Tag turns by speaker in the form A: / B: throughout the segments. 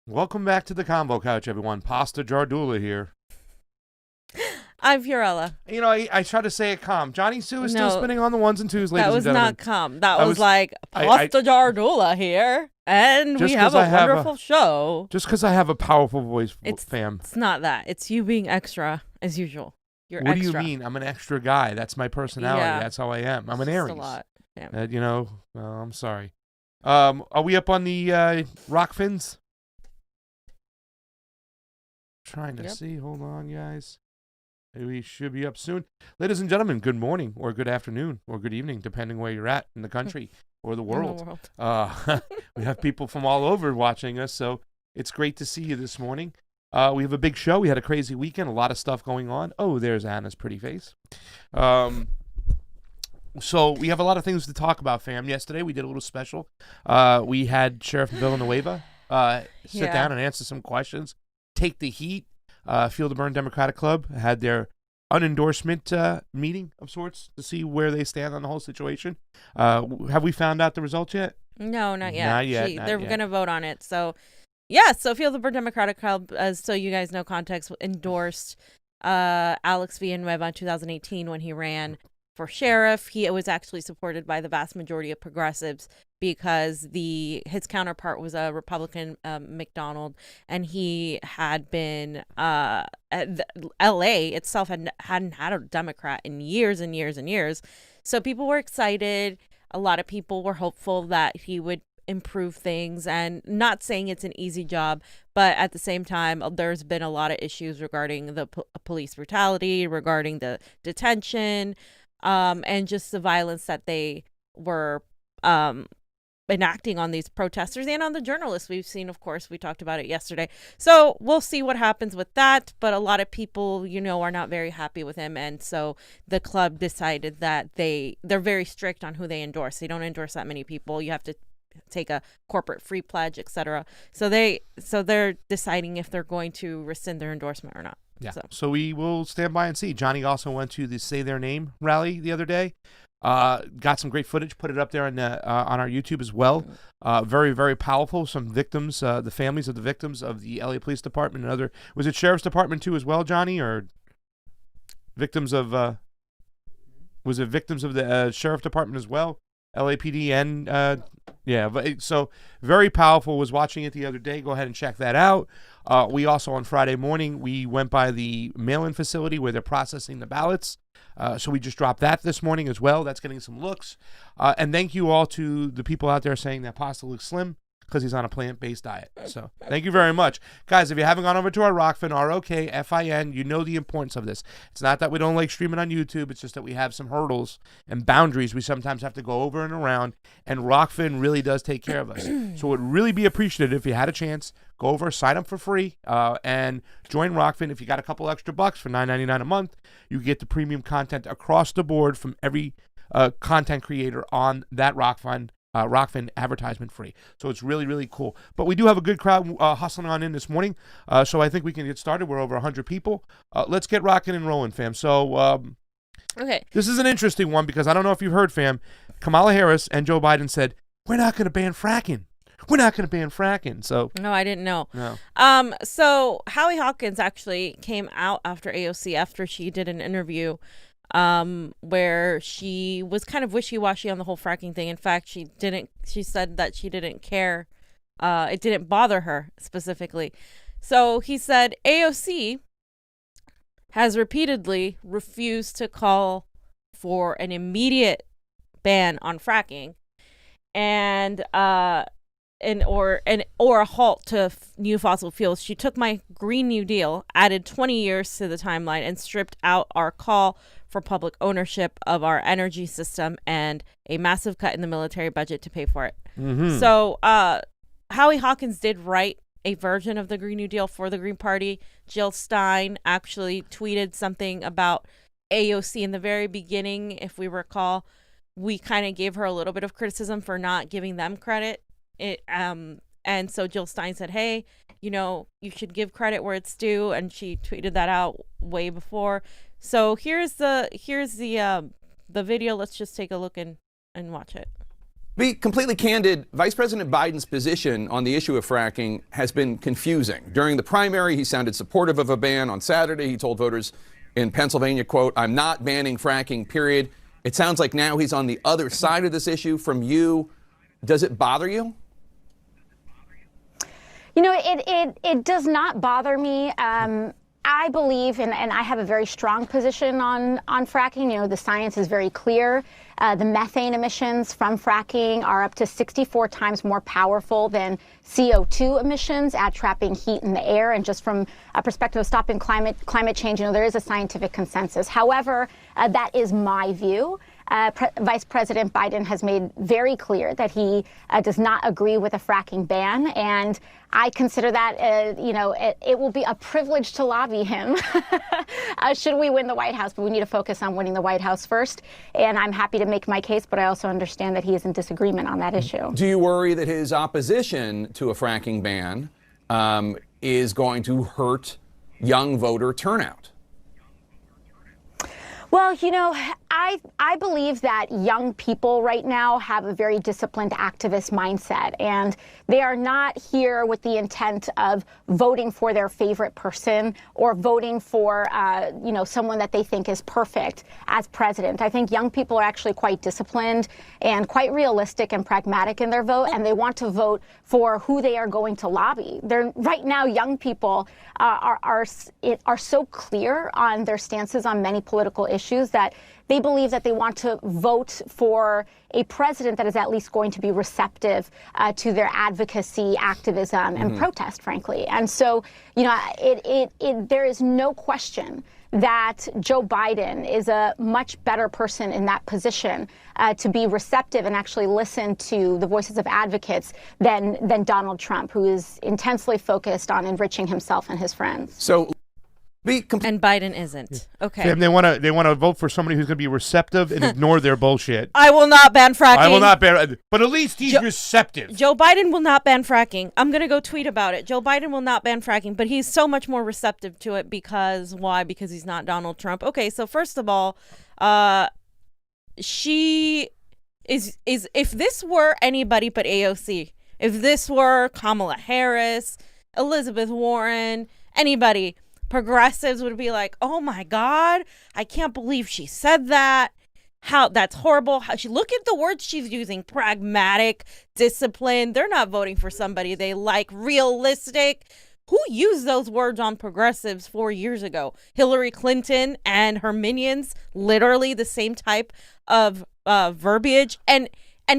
A: Welcome back to the Convo Couch, everyone. Pasta Jardula here.
B: I'm Fiorella.
A: You know, I try to say it calm. Johnny Sue is still spinning on the ones and twos, ladies and gentlemen.
B: That was not calm. That was like, Pasta Jardula here, and we have a wonderful show.
A: Just because I have a powerful voice, fam.
B: It's not that. It's you being extra, as usual. You're
A: what
B: extra.
A: What do you mean? I'm an extra guy. That's my personality. Yeah. That's how I am. I'm an Aries.
B: Just a lot.
A: Yeah. You know, I'm sorry. Are we up on the Rokfins? Trying to see. Hold on, guys. We should be up soon. Ladies and gentlemen, good morning or good afternoon or good evening, depending where you're at in the country or the world. We have people from all over watching us, so it's great to see you this morning. We have a big show. We had a crazy weekend, a lot of stuff going on. Oh, there's Anna's pretty face. So we have a lot of things to talk about, fam. Yesterday we did a little special. We had Sheriff Villanueva sit down and answer some questions. Take the heat. Feel the Burn Democratic Club had their unendorsement meeting of sorts to see where they stand on the whole situation. Have we found out the results yet?
B: No, not yet.
A: Not yet.
B: They're going to vote on it. So, yeah. So Feel the Burn Democratic Club, so you guys know context, endorsed Alex Villanueva in 2018 when he ran for sheriff. He was actually supported by the vast majority of progressives because his counterpart was a Republican, McDonald, and he had been L.A. itself hadn't had a Democrat in years and years and years. So people were excited. A lot of people were hopeful that he would improve things, and not saying it's an easy job, but at the same time, there's been a lot of issues regarding the police brutality, regarding the detention, and just the violence that they were enacting on these protesters and on the journalists. We've seen, of course, we talked about it yesterday. So we'll see what happens with that. But a lot of people, are not very happy with him. And so the club decided that they're very strict on who they endorse. They don't endorse that many people. You have to take a corporate free pledge, etc. So they're deciding if they're going to rescind their endorsement or not.
A: Yeah. So we will stand by and see. Johnny also went to the Say Their Name rally the other day. Got some great footage, put it up there on our YouTube as well. Very, very powerful. Some victims, the families of the victims of the LA Police Department and other. Was it Sheriff's Department too as well, Johnny, or victims of? Was it victims of the Sheriff Department as well? LAPD and so very powerful. Was watching it the other day. Go ahead and check that out. We also on Friday morning we went by the mail-in facility where they're processing the ballots. So we just dropped that this morning as well. That's getting some looks. And thank you all to the people out there saying that pasta looks slim because he's on a plant-based diet. So thank you very much. Guys, if you haven't gone over to our Rokfin, Rokfin, you know the importance of this. It's not that we don't like streaming on YouTube. It's just that we have some hurdles and boundaries we sometimes have to go over and around. And Rokfin really does take care of us. So it would really be appreciated if you had a chance, go over, sign up for free, and join Rokfin. If you got a couple extra bucks for $9.99 a month, you get the premium content across the board from every content creator on that Rokfin advertisement free. So it's really, really cool. But we do have a good crowd hustling on in this morning. So I think we can get started. We're over 100 people. Let's get rocking and rolling, fam. So
B: okay. This
A: is an interesting one because I don't know if you've heard, fam. Kamala Harris and Joe Biden said, we're not going to ban fracking. We're not going to ban fracking. So
B: no, I didn't know.
A: No.
B: So Howie Hawkins actually came out after AOC after she did an interview where she was kind of wishy-washy on the whole fracking thing. In fact, she said that she didn't care. It didn't bother her specifically. So he said AOC has repeatedly refused to call for an immediate ban on fracking or a halt to new fossil fuels. She took my Green New Deal, added 20 years to the timeline, and stripped out our call for public ownership of our energy system and a massive cut in the military budget to pay for it.
A: Mm-hmm.
B: So Howie Hawkins did write a version of the Green New Deal for the Green Party. Jill Stein actually tweeted something about AOC in the very beginning. If we recall, we kind of gave her a little bit of criticism for not giving them credit. And so Jill Stein said, hey, you should give credit where it's due. And she tweeted that out way before. So here's the video. Let's just take a look and watch it.
C: Be completely candid, Vice President Biden's position on the issue of fracking has been confusing. During the primary, he sounded supportive of a ban. On Saturday, he told voters in Pennsylvania, quote, "I'm not banning fracking, period." It sounds like now he's on the other side of this issue from you. Does it bother you?
D: You know, it does not bother me. I believe, and I have a very strong position on fracking. You know, the science is very clear. The methane emissions from fracking are up to 64 times more powerful than CO2 emissions at trapping heat in the air. And just from a perspective of stopping climate change, you know, there is a scientific consensus. However, that is my view. Vice President Biden has made very clear that he does not agree with a fracking ban, and I consider that, you know, it will be a privilege to lobby him should we win the White House, but we need to focus on winning the White House first, and I'm happy to make my case, but I also understand that he is in disagreement on that issue.
C: Do you worry that his opposition to a fracking ban is going to hurt young voter turnout?
D: Well, you know, I believe that young people right now have a very disciplined activist mindset, and they are not here with the intent of voting for their favorite person or voting for, you know, someone that they think is perfect as president. I think young people are actually quite disciplined and quite realistic and pragmatic in their vote, and they want to vote for who they are going to lobby. Right now, young people are so clear on their stances on many political issues that they believe that they want to vote for a president that is at least going to be receptive to their advocacy, activism, and protest, frankly. And so, you know, there is no question that Joe Biden is a much better person in that position to be receptive and actually listen to the voices of advocates than Donald Trump, who is intensely focused on enriching himself and his friends.
C: So,
B: and Biden isn't. Okay.
A: Sam, they want to vote for somebody who's going to be receptive and ignore their bullshit.
B: I will not ban fracking.
A: I will not ban, but at least he's receptive.
B: Joe Biden will not ban fracking. I'm going to go tweet about it. Joe Biden will not ban fracking, but he's so much more receptive to it because why? Because he's not Donald Trump. Okay, so first of all, she is if this were anybody but AOC, if this were Kamala Harris, Elizabeth Warren, anybody, progressives would be like, oh my God, I can't believe she said that. How that's horrible. How she look at the words she's using: pragmatic, disciplined. They're not voting for somebody they like. Realistic. Who used those words on progressives 4 years ago? Hillary Clinton and her minions, literally the same type of verbiage. And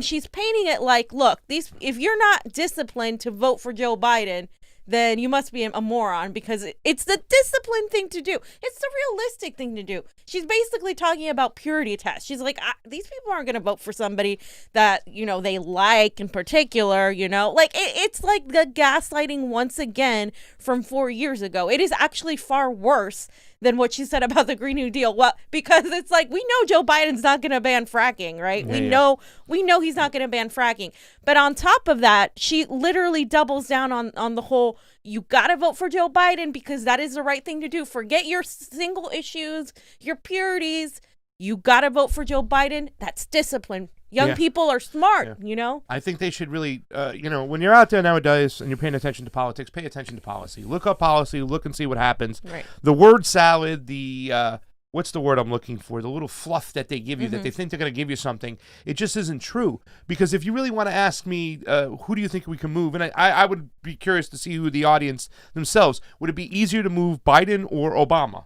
B: she's painting it like, look, if you're not disciplined to vote for Joe Biden, then you must be a moron, because it's the disciplined thing to do. It's the realistic thing to do. She's basically talking about purity tests. She's like, these people aren't going to vote for somebody that, you know, they like in particular, you know. Like, it's like the gaslighting once again from 4 years ago. It is actually far worse than what she said about the Green New Deal. Well, because it's like, we know Joe Biden's not going to ban fracking, right?
A: Yeah,
B: We know he's not going to ban fracking. But on top of that, she literally doubles down on the whole, you got to vote for Joe Biden because that is the right thing to do. Forget your single issues, your purities. You got to vote for Joe Biden. That's discipline. Young people are smart, you know? I
A: think they should really, you know, when you're out there nowadays and you're paying attention to politics, pay attention to policy. Look up policy, look and see what happens.
B: Right.
A: The word salad, the, what's the word I'm looking for? The little fluff that they give you, that they think they're going to give you something. It just isn't true. Because if you really want to ask me, who do you think we can move? And I would be curious to see who the audience themselves. Would it be easier to move Biden or Obama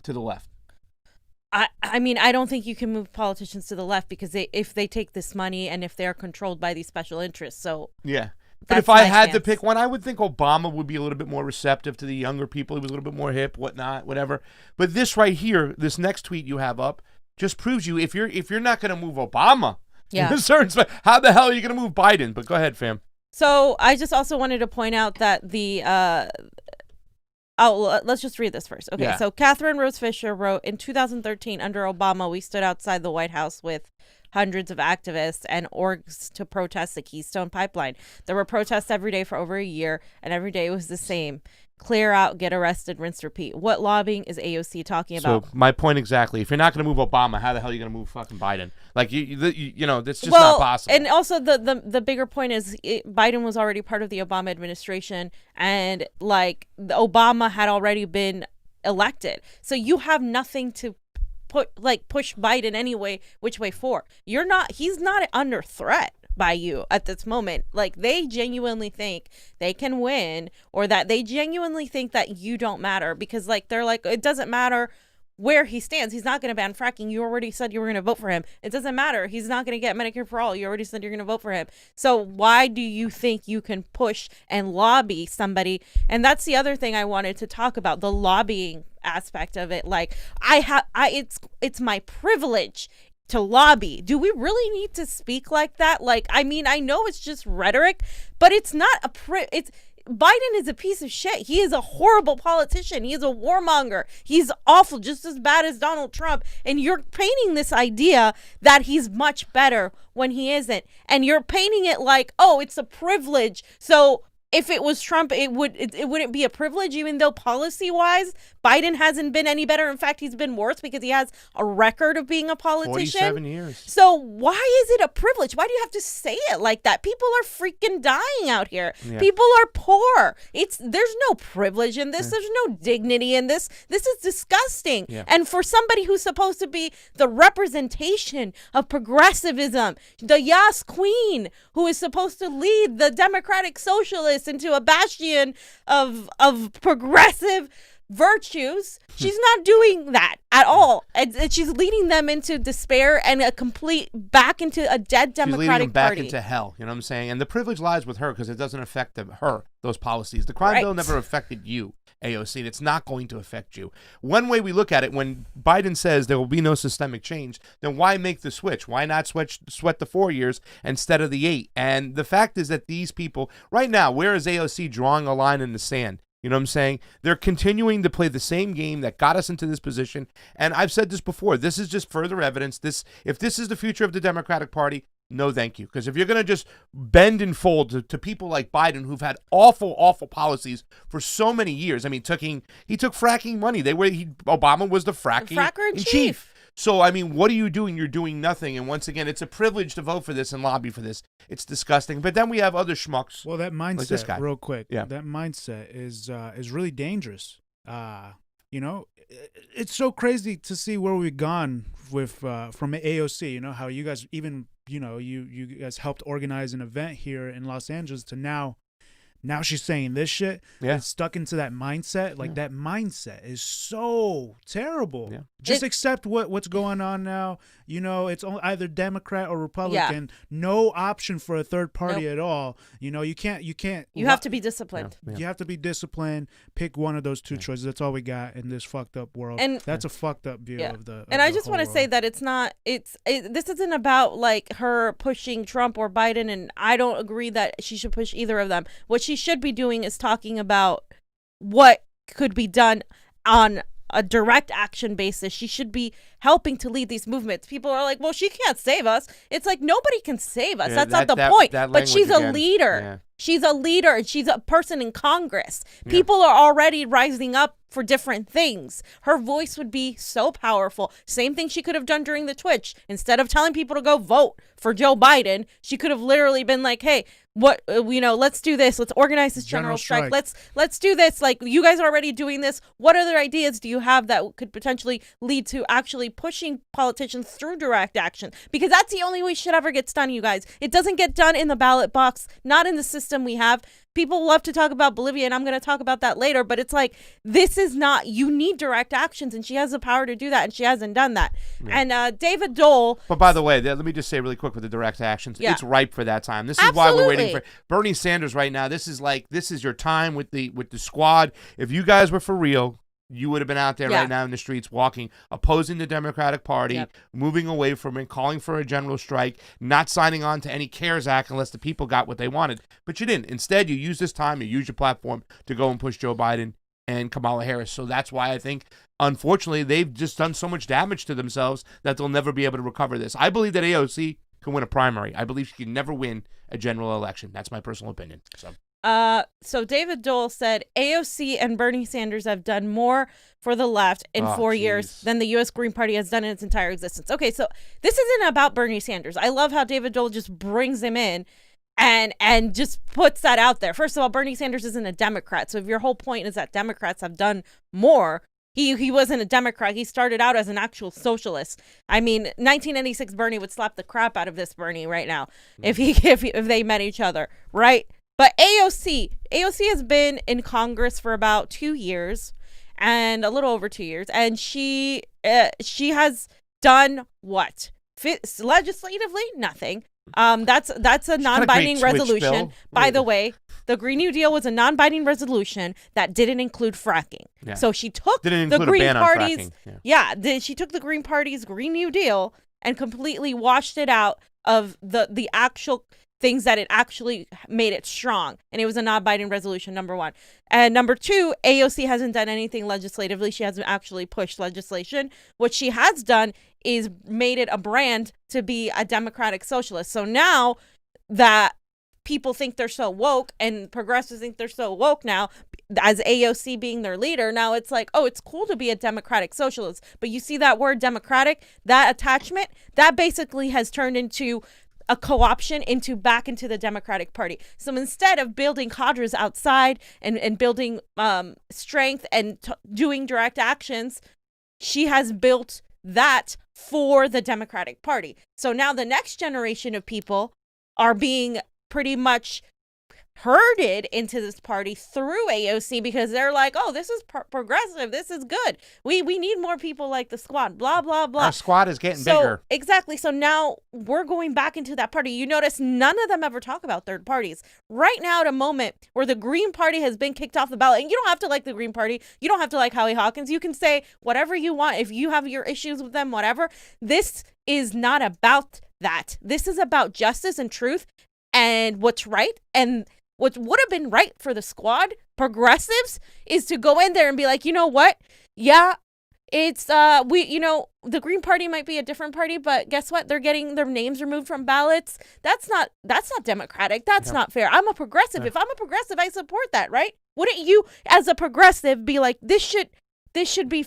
A: to the left?
B: I mean, I don't think you can move politicians to the left because if they take this money and if they're controlled by these special interests. So
A: yeah. But if I had to pick one, I would think Obama would be a little bit more receptive to the younger people. He was a little bit more hip, whatnot, whatever. But this right here, this next tweet you have up, just proves you if you're not going to move Obama, how the hell are you going to move Biden? But go ahead, fam.
B: So I just also wanted to point out that let's just read this first. Okay, so Catherine Rose Fisher wrote, in 2013, under Obama, we stood outside the White House with hundreds of activists and orgs to protest the Keystone Pipeline. There were protests every day for over a year, and every day was the same. clear out, get arrested, rinse, repeat. What lobbying is AOC talking about?
A: So my point exactly. If you're not going to move Obama, how the hell are you going to move fucking Biden? Like you know, that's just not possible.
B: And also the bigger point is Biden was already part of the Obama administration, and like Obama had already been elected, so you have nothing to push Biden anyway. Which way for? He's not under threat by you at this moment. Like, they genuinely think they can win, or that they genuinely think that you don't matter, because like they're like, it doesn't matter where he stands. He's not going to ban fracking. You already said you were going to vote for him. It doesn't matter. He's not going to get Medicare for all. You already said you're going to vote for him. So why do you think you can push and lobby somebody? And that's the other thing I wanted to talk about, the lobbying aspect of it. Like, it's my privilege to lobby. Do we really need to speak like that? Like, I mean, I know it's just rhetoric, but it's not Biden is a piece of shit. He is a horrible politician. He is a warmonger. He's awful, just as bad as Donald Trump. And you're painting this idea that he's much better when he isn't. And you're painting it like, oh, it's a privilege. So if it was Trump, it wouldn't be a privilege, even though policy-wise, Biden hasn't been any better. In fact, he's been worse because he has a record of being a politician.
A: 47 years.
B: So why is it a privilege? Why do you have to say it like that? People are freaking dying out here. Yeah. People are poor. There's no privilege in this. Yeah. There's no dignity in this. This is disgusting. Yeah. And for somebody who's supposed to be the representation of progressivism, the Yas Queen, who is supposed to lead the Democratic Socialists into a bastion of progressive virtues, she's not doing that at all, and she's leading them into despair and a complete back into a dead Democratic
A: She's leading them back
B: Party.
A: Into hell. You know what I'm saying? And the privilege lies with her because it doesn't affect her. Those policies. The crime bill never affected you, AOC, and it's not going to affect you. One way we look at it, when Biden says there will be no systemic change, then why make the switch? Why not sweat the 4 years instead of the 8? And the fact is that these people right now, where is AOC drawing a line in the sand? You know what I'm saying? They're continuing to play the same game that got us into this position. And I've said this before. This is just further evidence. If this is the future of the Democratic Party, no thank you. Because if you're going to just bend and fold to people like Biden, who've had awful, awful policies for so many years. I mean, he took fracking money. Obama was the fracker in chief. So, I mean, what are you doing? You're doing nothing. And once again, it's a privilege to vote for this and lobby for this. It's disgusting. But then we have other schmucks.
E: Well, that mindset,
A: like this guy.
E: Real quick, that mindset is really dangerous. You know, it's so crazy to see where we've gone with from AOC. You know, how you guys even, you know, you guys helped organize an event here in Los Angeles to now she's saying this shit. Yeah. It's stuck into that mindset. Like, that mindset is so terrible. Yeah. Just accept what's going on now. You know, it's either Democrat or Republican. Yeah. No option for a third party at all. You know, you can't.
B: You have to be disciplined.
E: Yeah. You have to be disciplined. Pick one of those two choices. That's all we got in this fucked up world. And that's a fucked up view of the.
B: And I just want to say that it's not. This isn't about like her pushing Trump or Biden, and I don't agree that she should push either of them. What she should be doing is talking about what could be done on a direct action basis. She should be helping to lead these movements. People are like, well, she can't save us. It's like, nobody can save us. That's not the point. But she's a leader. Yeah. She's a leader, and she's a person in Congress. People are already rising up for different things. Her voice would be so powerful. Same thing she could have done during the Twitch. Instead of telling people to go vote for Joe Biden, she could have literally been like, hey, let's do this. Let's organize this general strike. Let's do this. Like, you guys are already doing this. What other ideas do you have that could potentially lead to actually pushing politicians through direct action? Because that's the only way shit ever gets done, you guys. It doesn't get done in the ballot box, not in the system we have. People love to talk about Bolivia, and I'm going to talk about that later, but it's like, this is not, you need direct actions, and she has the power to do that, and she hasn't done that. Yeah. And David Dole.
A: But by the way, let me just say really quick with the direct actions, it's ripe for that time. This is why we're waiting for Bernie Sanders right now. This is your time with the squad. If you guys were for real, you would have been out there right now in the streets walking, opposing the Democratic Party, moving away from it, calling for a general strike, not signing on to any CARES Act unless the people got what they wanted. But you didn't. Instead, you used this time, you used your platform to go and push Joe Biden and Kamala Harris. So that's why I think, unfortunately, they've just done so much damage to themselves that they'll never be able to recover this. I believe that AOC can win a primary. I believe she can never win a general election. That's my personal opinion. So.
B: So David Dole said AOC and Bernie Sanders have done more for the left in 4 years than the U.S. Green Party has done in its entire existence. Okay, so this isn't about Bernie Sanders. I love how David Dole just brings him in and just puts that out there. First of all, Bernie Sanders isn't a Democrat. So if your whole point is that Democrats have done more, he wasn't a Democrat. He started out as an actual socialist. I mean, 1996 Bernie would slap the crap out of this Bernie right now if they met each other, right? But AOC has been in Congress for about 2 years, and a little over 2 years, and she has done what? Legislatively, nothing. That's a non-binding resolution. By the way, the Green New Deal was a non-binding resolution that didn't include fracking. Yeah. So she took the Green Party's she took the Green Party's Green New Deal and completely washed it out of the actual things that it actually made it strong. And it was a non-binding resolution, number one. And number two, AOC hasn't done anything legislatively. She hasn't actually pushed legislation. What she has done is made it a brand to be a democratic socialist. So now that people think they're so woke and progressives think they're so woke now, as AOC being their leader, now it's like, oh, it's cool to be a democratic socialist. But you see that word democratic, that attachment, that basically has turned into a co-option back into the Democratic Party. So instead of building cadres outside and building strength and doing direct actions, she has built that for the Democratic Party. So now the next generation of people are being pretty much herded into this party through AOC because they're like, oh, this is progressive. This is good. We need more people like the squad, blah, blah, blah.
A: Our squad is getting bigger.
B: Exactly. So now we're going back into that party. You notice none of them ever talk about third parties. Right now at a moment where the Green Party has been kicked off the ballot, and you don't have to like the Green Party. You don't have to like Howie Hawkins. You can say whatever you want. If you have your issues with them, whatever. This is not about that. This is about justice and truth and what's right. And what would have been right for the squad, progressives, is to go in there and be like, you know what? Yeah, it's the Green Party might be a different party, but guess what? They're getting their names removed from ballots. That's not democratic. That's not fair. I'm a progressive. Yeah. If I'm a progressive, I support that, right? Wouldn't you, as a progressive, be like, this should be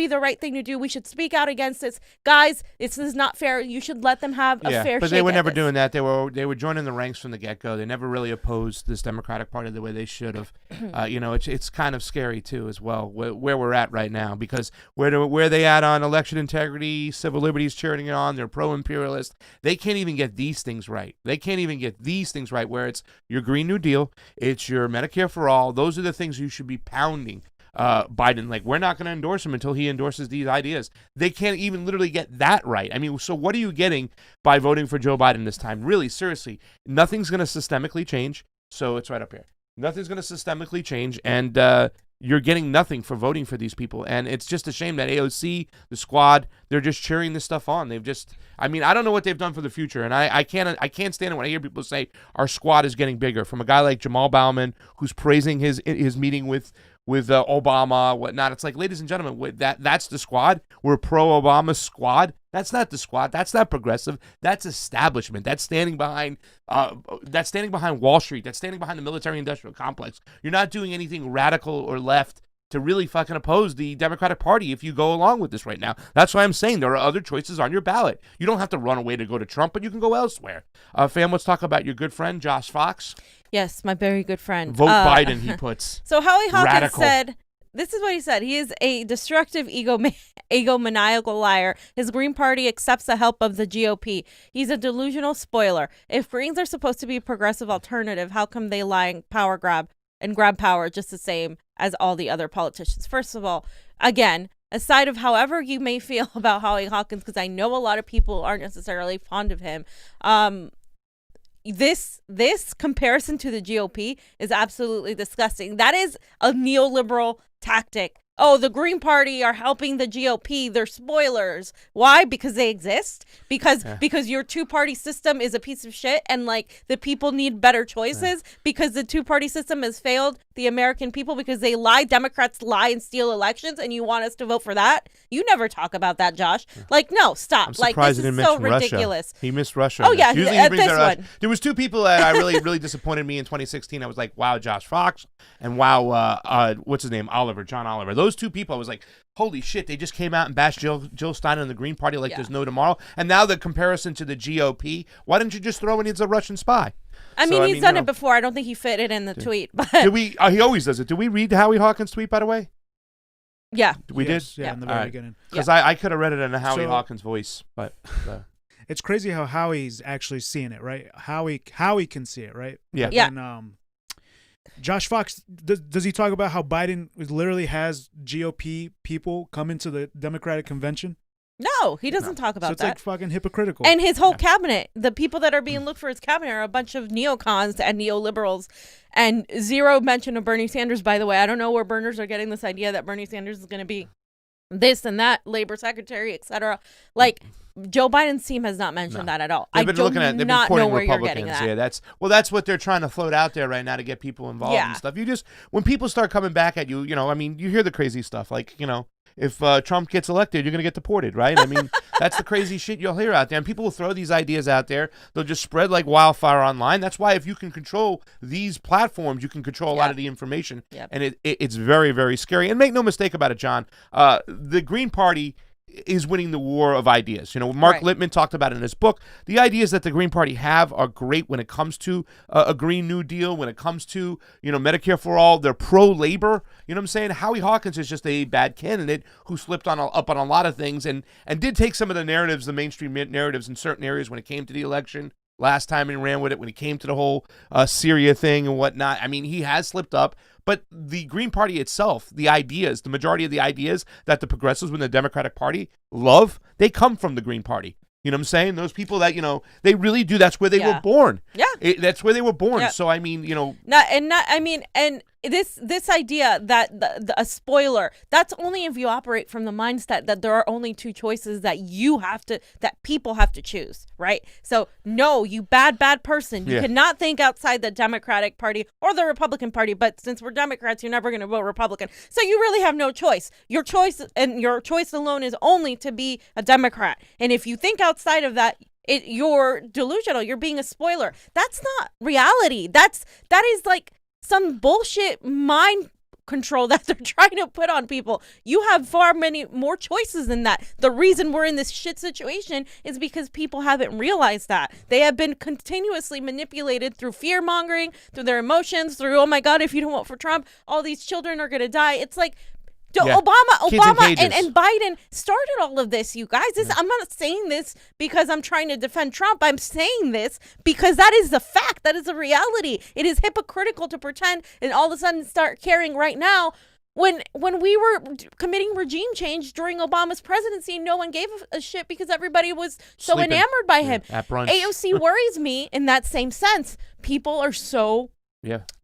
B: the right thing to do. We should speak out against this. Guys, this is not fair. You should let them have a fair shake.
A: But they were never doing that. They were joining the ranks from the get-go. They never really opposed this Democratic Party the way they should have. It's kind of scary too as well where we're at right now, because where they at on election integrity, civil liberties, cheering it on, they're pro-imperialist. They can't even get these things right. Where it's your Green New Deal, it's your Medicare for all. Those are the things you should be pounding. Biden, like, we're not going to endorse him until he endorses these ideas. They can't even literally get that right. I mean, so what are you getting by voting for Joe Biden this time? Really, seriously, nothing's going to systemically change. So it's right up here. Nothing's going to systemically change, and you're getting nothing for voting for these people. And it's just a shame that AOC, the squad, they're just cheering this stuff on. I don't know what they've done for the future, and I can't stand it when I hear people say our squad is getting bigger. From a guy like Jamal Bauman, who's praising his meeting with Obama, whatnot. It's like, ladies and gentlemen, that's the squad. We're pro-Obama squad. That's not the squad. That's not progressive. That's establishment. That's standing behind Wall Street. That's standing behind the military-industrial complex. You're not doing anything radical or left to really fucking oppose the Democratic Party if you go along with this right now. That's why I'm saying there are other choices on your ballot. You don't have to run away to go to Trump, but you can go elsewhere. Fam, let's talk about your good friend, Josh Fox.
B: Yes, my very good friend.
A: Vote Biden, he puts.
B: So Howie Hawkins said, this is what he said. He is a destructive, egomaniacal liar. His Green Party accepts the help of the GOP. He's a delusional spoiler. If Greens are supposed to be a progressive alternative, how come they lie and power grab and grab power just the same as all the other politicians? First of all, again, aside of however you may feel about Howie Hawkins, because I know a lot of people aren't necessarily fond of him, this comparison to the GOP is absolutely disgusting. That is a neoliberal tactic oh, the Green Party are helping the GOP. They're spoilers. Why? Because they exist. Because your two-party system is a piece of shit, and like the people need better choices. Because the two-party system has failed the American people because they lie. Democrats lie and steal elections, and you want us to vote for that? You never talk about that, Josh. Like, no, stop.
A: I'm
B: Like,
A: surprised
B: this
A: he
B: is
A: didn't
B: so
A: mention Russia.
B: ridiculous.
A: He missed Russia.
B: Oh yeah,
A: Usually he brings
B: this
A: up Russia.
B: one.
A: There was two people that I really disappointed me in 2016. I was like, wow, Josh Fox, and wow, what's his name, John Oliver. Those two people, I was like, holy shit, they just came out and bashed Jill Stein and the Green Party like there's no tomorrow. And now the comparison to the GOP, why didn't you just throw in he's a Russian spy?
B: I mean, he's done it before. I don't think he fit it in the tweet. But
A: did we? He always does it. Did we read Howie Hawkins' tweet, by the way?
B: Yeah.
A: We did?
E: Yeah, in the very beginning.
A: Because I could have read it in a Howie Hawkins voice, but...
E: It's crazy how Howie's actually seeing it, right? Howie can see it, right?
A: Yeah.
B: Yeah.
E: And Josh Fox, does he talk about how Biden literally has GOP people come into the Democratic convention?
B: No, he doesn't talk about
E: so it's
B: that.
E: like fucking hypocritical.
B: And his whole cabinet, the people that are being looked for his cabinet are a bunch of neocons and neoliberals, and zero mention of Bernie Sanders, by the way. I don't know where Berners are getting this idea that Bernie Sanders is going to be this and that, labor secretary, etc. Like, Joe Biden's team has not mentioned that at all. I do not know where you're getting that.
A: Yeah, that's what they're trying to float out there right now to get people involved and stuff. When people start coming back at you, I mean, you hear the crazy stuff like, if Trump gets elected, you're going to get deported, right? I mean, that's the crazy shit you'll hear out there. And people will throw these ideas out there. They'll just spread like wildfire online. That's why if you can control these platforms, you can control a lot of the information.
B: Yep.
A: And it's very, very scary. And make no mistake about it, John, the Green Party is winning the war of ideas. Mark Lippman talked about it in his book. The ideas that the Green Party have are great when it comes to a Green New Deal, when it comes to, Medicare for all. They're pro-labor. You know what I'm saying? Howie Hawkins is just a bad candidate who slipped up on a lot of things and did take some of the narratives, the mainstream narratives in certain areas when it came to the election last time and ran with it when it came to the whole Syria thing and whatnot. I mean, he has slipped up. But the Green Party itself, the majority of the ideas that the progressives within the Democratic Party love, they come from the Green Party. You know what I'm saying? Those people that, they really do. That's where they were born.
B: Yeah.
A: That's where they were born.
B: Yeah.
A: So, I mean,
B: And this idea that a spoiler, that's only if you operate from the mindset that there are only two choices that people have to choose, right? So no, you bad person, you cannot think outside the Democratic Party or the Republican Party, but since we're Democrats, you're never going to vote Republican. So you really have no choice. Your choice alone is only to be a Democrat. And if you think outside of that, you're delusional. You're being a spoiler. That's not reality. That is like some bullshit mind control that they're trying to put on people. You have far many more choices than that. The reason we're in this shit situation is because people haven't realized that. They have been continuously manipulated through fear mongering, through their emotions, through, oh my God, if you don't vote for Trump, all these children are going to die. It's like, Obama and Biden started all of this, you guys. I'm not saying this because I'm trying to defend Trump. I'm saying this because that is the fact. That is a reality. It is hypocritical to pretend and all of a sudden start caring right now. When we were committing regime change during Obama's presidency, no one gave a shit because everybody was so enamored by him.
A: At brunch.
B: AOC worries me in that same sense. People are so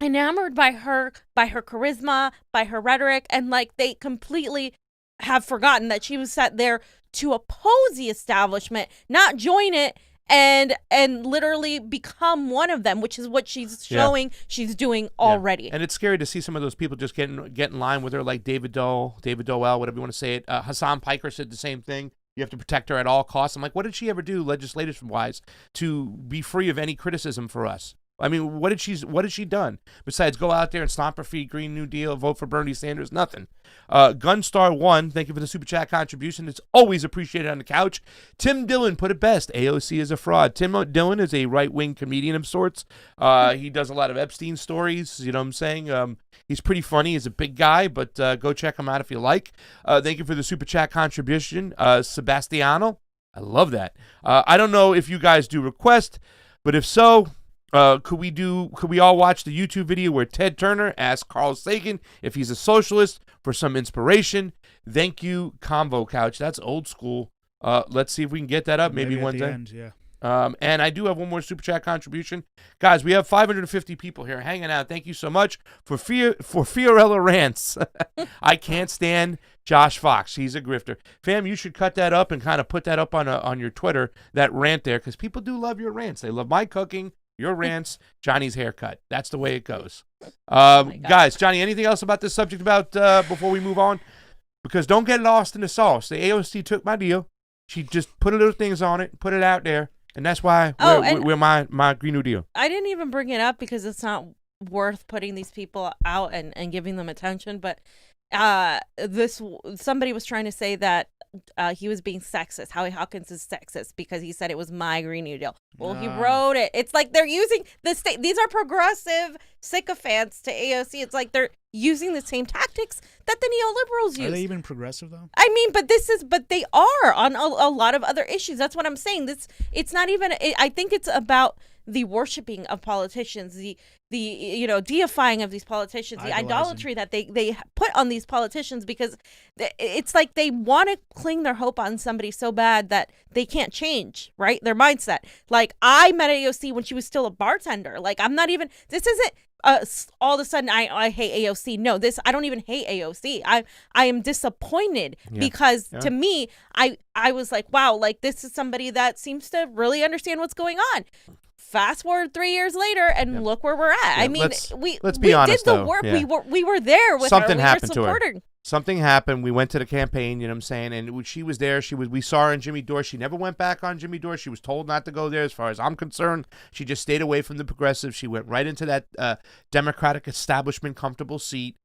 B: enamored by her charisma, by her rhetoric, and like they completely have forgotten that she was set there to oppose the establishment, not join it and literally become one of them, which is what she's showing she's doing already.
A: And it's scary to see some of those people just get in line with her, like David Doel, whatever you want to say it. Hassan Piker said the same thing. You have to protect her at all costs. I'm like, what did she ever do legislative-wise to be free of any criticism for us? I mean, what has she done besides go out there and stomp her feet, Green New Deal, vote for Bernie Sanders? Nothing. Gunstar1, thank you for the super chat contribution. It's always appreciated on the couch. Tim Dillon put it best. AOC is a fraud. Tim Dillon is a right-wing comedian of sorts. He does a lot of Epstein stories. You know what I'm saying? He's pretty funny. He's a big guy, but go check him out if you like. Thank you for the super chat contribution. Sebastiano, I love that. I don't know if you guys do request, but if so, could we all watch the YouTube video where Ted Turner asked Carl Sagan if he's a socialist for some inspiration? Thank you, Convo Couch. That's old school. Let's see if we can get that up maybe one
E: at the
A: day.
E: end, yeah.
A: And I do have one more super chat contribution. Guys, we have 550 people here hanging out. Thank you so much for Fiorella rants. I can't stand Josh Fox. He's a grifter. Fam, you should cut that up and kind of put that up on your Twitter, that rant there, because people do love your rants. They love my cooking, your rants, Johnny's haircut. That's the way it goes. Guys, Johnny, anything else about this subject before we move on? Because don't get lost in the sauce. The AOC took my deal. She just put a little things on it, put it out there. And that's why we're my Green New Deal.
B: I didn't even bring it up because it's not worth putting these people out and giving them attention. But somebody was trying to say that he was being sexist. Howie Hawkins is sexist because he said it was my Green New Deal. Well, he wrote it. It's like they're using the state. These are progressive sycophants to AOC. It's like they're using the same tactics that the neoliberals use.
E: Are they even progressive though?
B: I mean, but they are on a lot of other issues. That's what I'm saying. It's not even. I think it's about the worshiping of politicians, the deifying of these politicians, the idolatry that they put on these politicians, because it's like they want to cling their hope on somebody so bad that they can't change, right? Their mindset. Like, I met AOC when she was still a bartender. Like, I'm not even. This isn't. All of a sudden I hate AOC. No, I don't even hate AOC. I am disappointed because to me, I was like, wow, like this is somebody that seems to really understand what's going on. Fast forward 3 years later, and look where we're at. I mean, let's be honest, did the work. We were there with
A: something
B: her.
A: Happened to her. Something happened. We went to the campaign, you know what I'm saying? And she was there. We saw her in Jimmy Dore. She never went back on Jimmy Dore. She was told not to go there as far as I'm concerned. She just stayed away from the progressives. She went right into that Democratic establishment comfortable seat,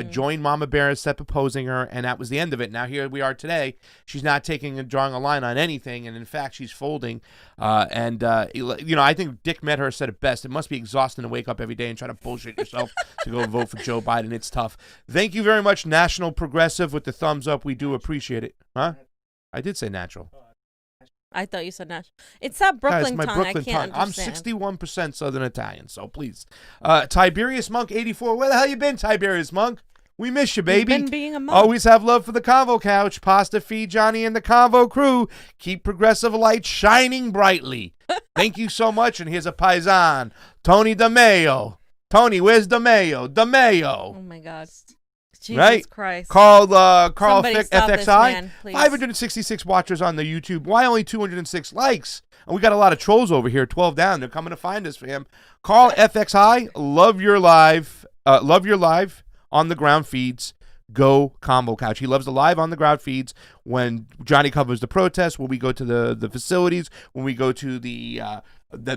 A: joined Mama Bear instead of opposing her, and that was the end of it. Now here we are today. She's not drawing a line on anything, and in fact, she's folding. I think Dick Medhurst said it best. It must be exhausting to wake up every day and try to bullshit yourself to go vote for Joe Biden. It's tough. Thank you very much, National Progressive, with the thumbs up. We do appreciate it. Huh? I did say natural.
B: I thought you said natural. It's that Brooklyn
A: tongue.
B: I can't
A: understand. I'm 61% Southern Italian, so please. Tiberius Monk 84. Where the hell you been, Tiberius Monk? We miss you, baby.
B: You've been being a monk.
A: Always have love for the Convo Couch. Pasta feed Johnny and the Convo crew. Keep progressive light shining brightly. Thank you so much. And here's a paisan, Tony DeMayo. Tony, where's DeMayo? DeMayo.
B: Oh my God. Jesus Christ.
A: Carl
B: FXI.
A: 566 watchers on the YouTube. Why only 206 likes? And we got a lot of trolls over here, 12 down. They're coming to find us, fam. Carl FXI, love your live on the ground feeds. Go Convo Couch. He loves the live on the ground feeds when Johnny covers the protests, when we go to the facilities, when we go to the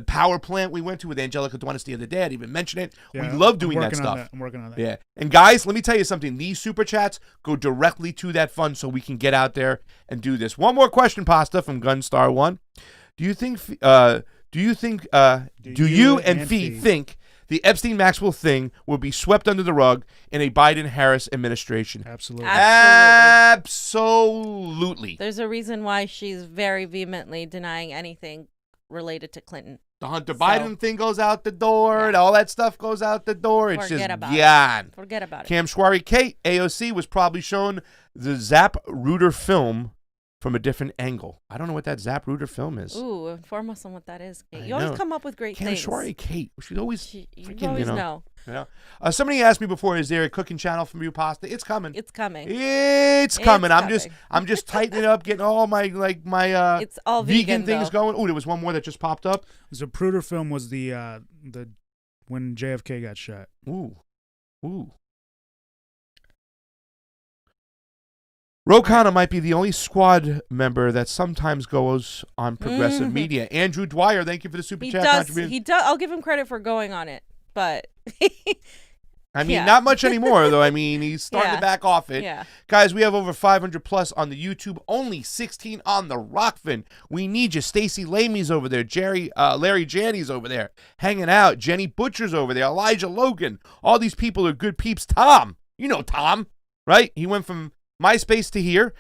A: power plant we went to with Angelica Duenas the other day. I didn't even mention it. We love doing that stuff.
E: I'm working on that.
A: Yeah. And guys, let me tell you something. These super chats go directly to that fund so we can get out there and do this. One more question, Pasta, from Gunstar1. Do you think think the Epstein-Maxwell thing will be swept under the rug in a Biden-Harris administration? Absolutely.
B: There's a reason why she's very vehemently denying anything related to Clinton.
A: The Hunter Biden thing goes out the door, and all that stuff goes out the door. It's
B: Forget
A: just
B: about
A: gone.
B: Forget about it.
A: Cam Schwari Kate, AOC was probably shown the Zap Rooter film from a different angle. I don't know what that Zap Rooter film is.
B: Ooh, inform us on what that is, Kate. You always come up with great things.
A: Cam Schwari Kate. She's always
B: you always know.
A: Somebody asked me before, is there a cooking channel from you, Pasta? It's coming.
B: It's coming.
A: It's coming. I'm just tightening it up, getting all my
B: it's all
A: vegan things going. Oh, there was one more that just popped up.
E: The Zapruder film was the when JFK got shot.
A: Ooh. Rokfin might be the only squad member that sometimes goes on progressive media. Andrew Dwyer, thank you for the super chat contribution.
B: He does. I'll give him credit for going on it, but
A: I mean, not much anymore, though. I mean, he's starting to back off it.
B: Yeah.
A: Guys, we have over 500 plus on the YouTube, only 16 on the Rokfin. We need you. Stacy Lamey's over there. Larry Janney's over there hanging out. Jenny Butcher's over there. Elijah Logan. All these people are good peeps. Tom, you know Tom, right? He went from MySpace to here.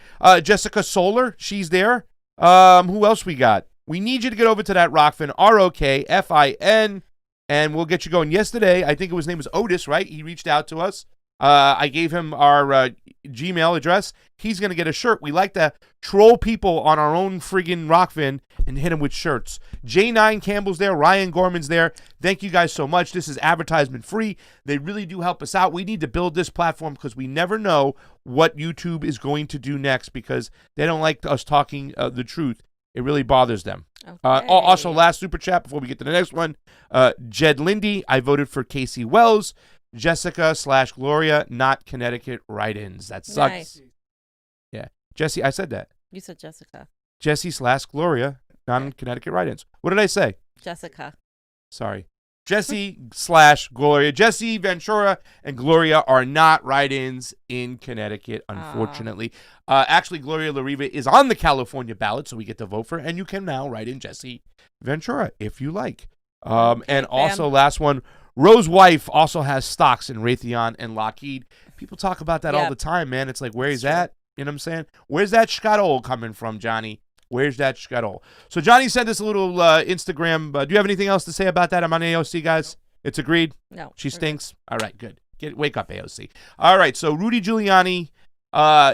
A: Jessica Solar, she's there. Who else we got? We need you to get over to that Rokfin, ROKFIN, and we'll get you going. Yesterday, I think his name was Otis, right? He reached out to us. I gave him our Gmail address. He's going to get a shirt. We like to troll people on our own friggin' Rokfin and hit them with shirts. J9 Campbell's there. Ryan Gorman's there. Thank you guys so much. This is advertisement free. They really do help us out. We need to build this platform because we never know what YouTube is going to do next because they don't like us talking the truth. It really bothers them.
B: Okay.
A: Also, last super chat before we get to the next one. Jed Lindy, I voted for Casey Wells. Jessica/Gloria, not Connecticut write-ins. That sucks.
B: Nice.
A: Yeah. Jesse, I said that.
B: You said Jessica.
A: Jesse/Gloria, non-Connecticut write-ins. What did I say?
B: Jessica.
A: Sorry. Jesse/Gloria. Jesse, Ventura, and Gloria are not write-ins in Connecticut, unfortunately. Actually, Gloria LaRiva is on the California ballot, so we get to vote for her, and you can now write in Jesse Ventura if you like. And also, last one, Rose's wife also has stocks in Raytheon and Lockheed. People talk about that all the time, man. It's like, where is that? You know what I'm saying? Where's that scuttle coming from, Johnny? Where's that scuttle? So Johnny sent us a little Instagram. Do you have anything else to say about that? I'm on AOC, guys. It's agreed?
B: No.
A: She stinks? All right, good. Wake up, AOC. All right, so Rudy Giuliani,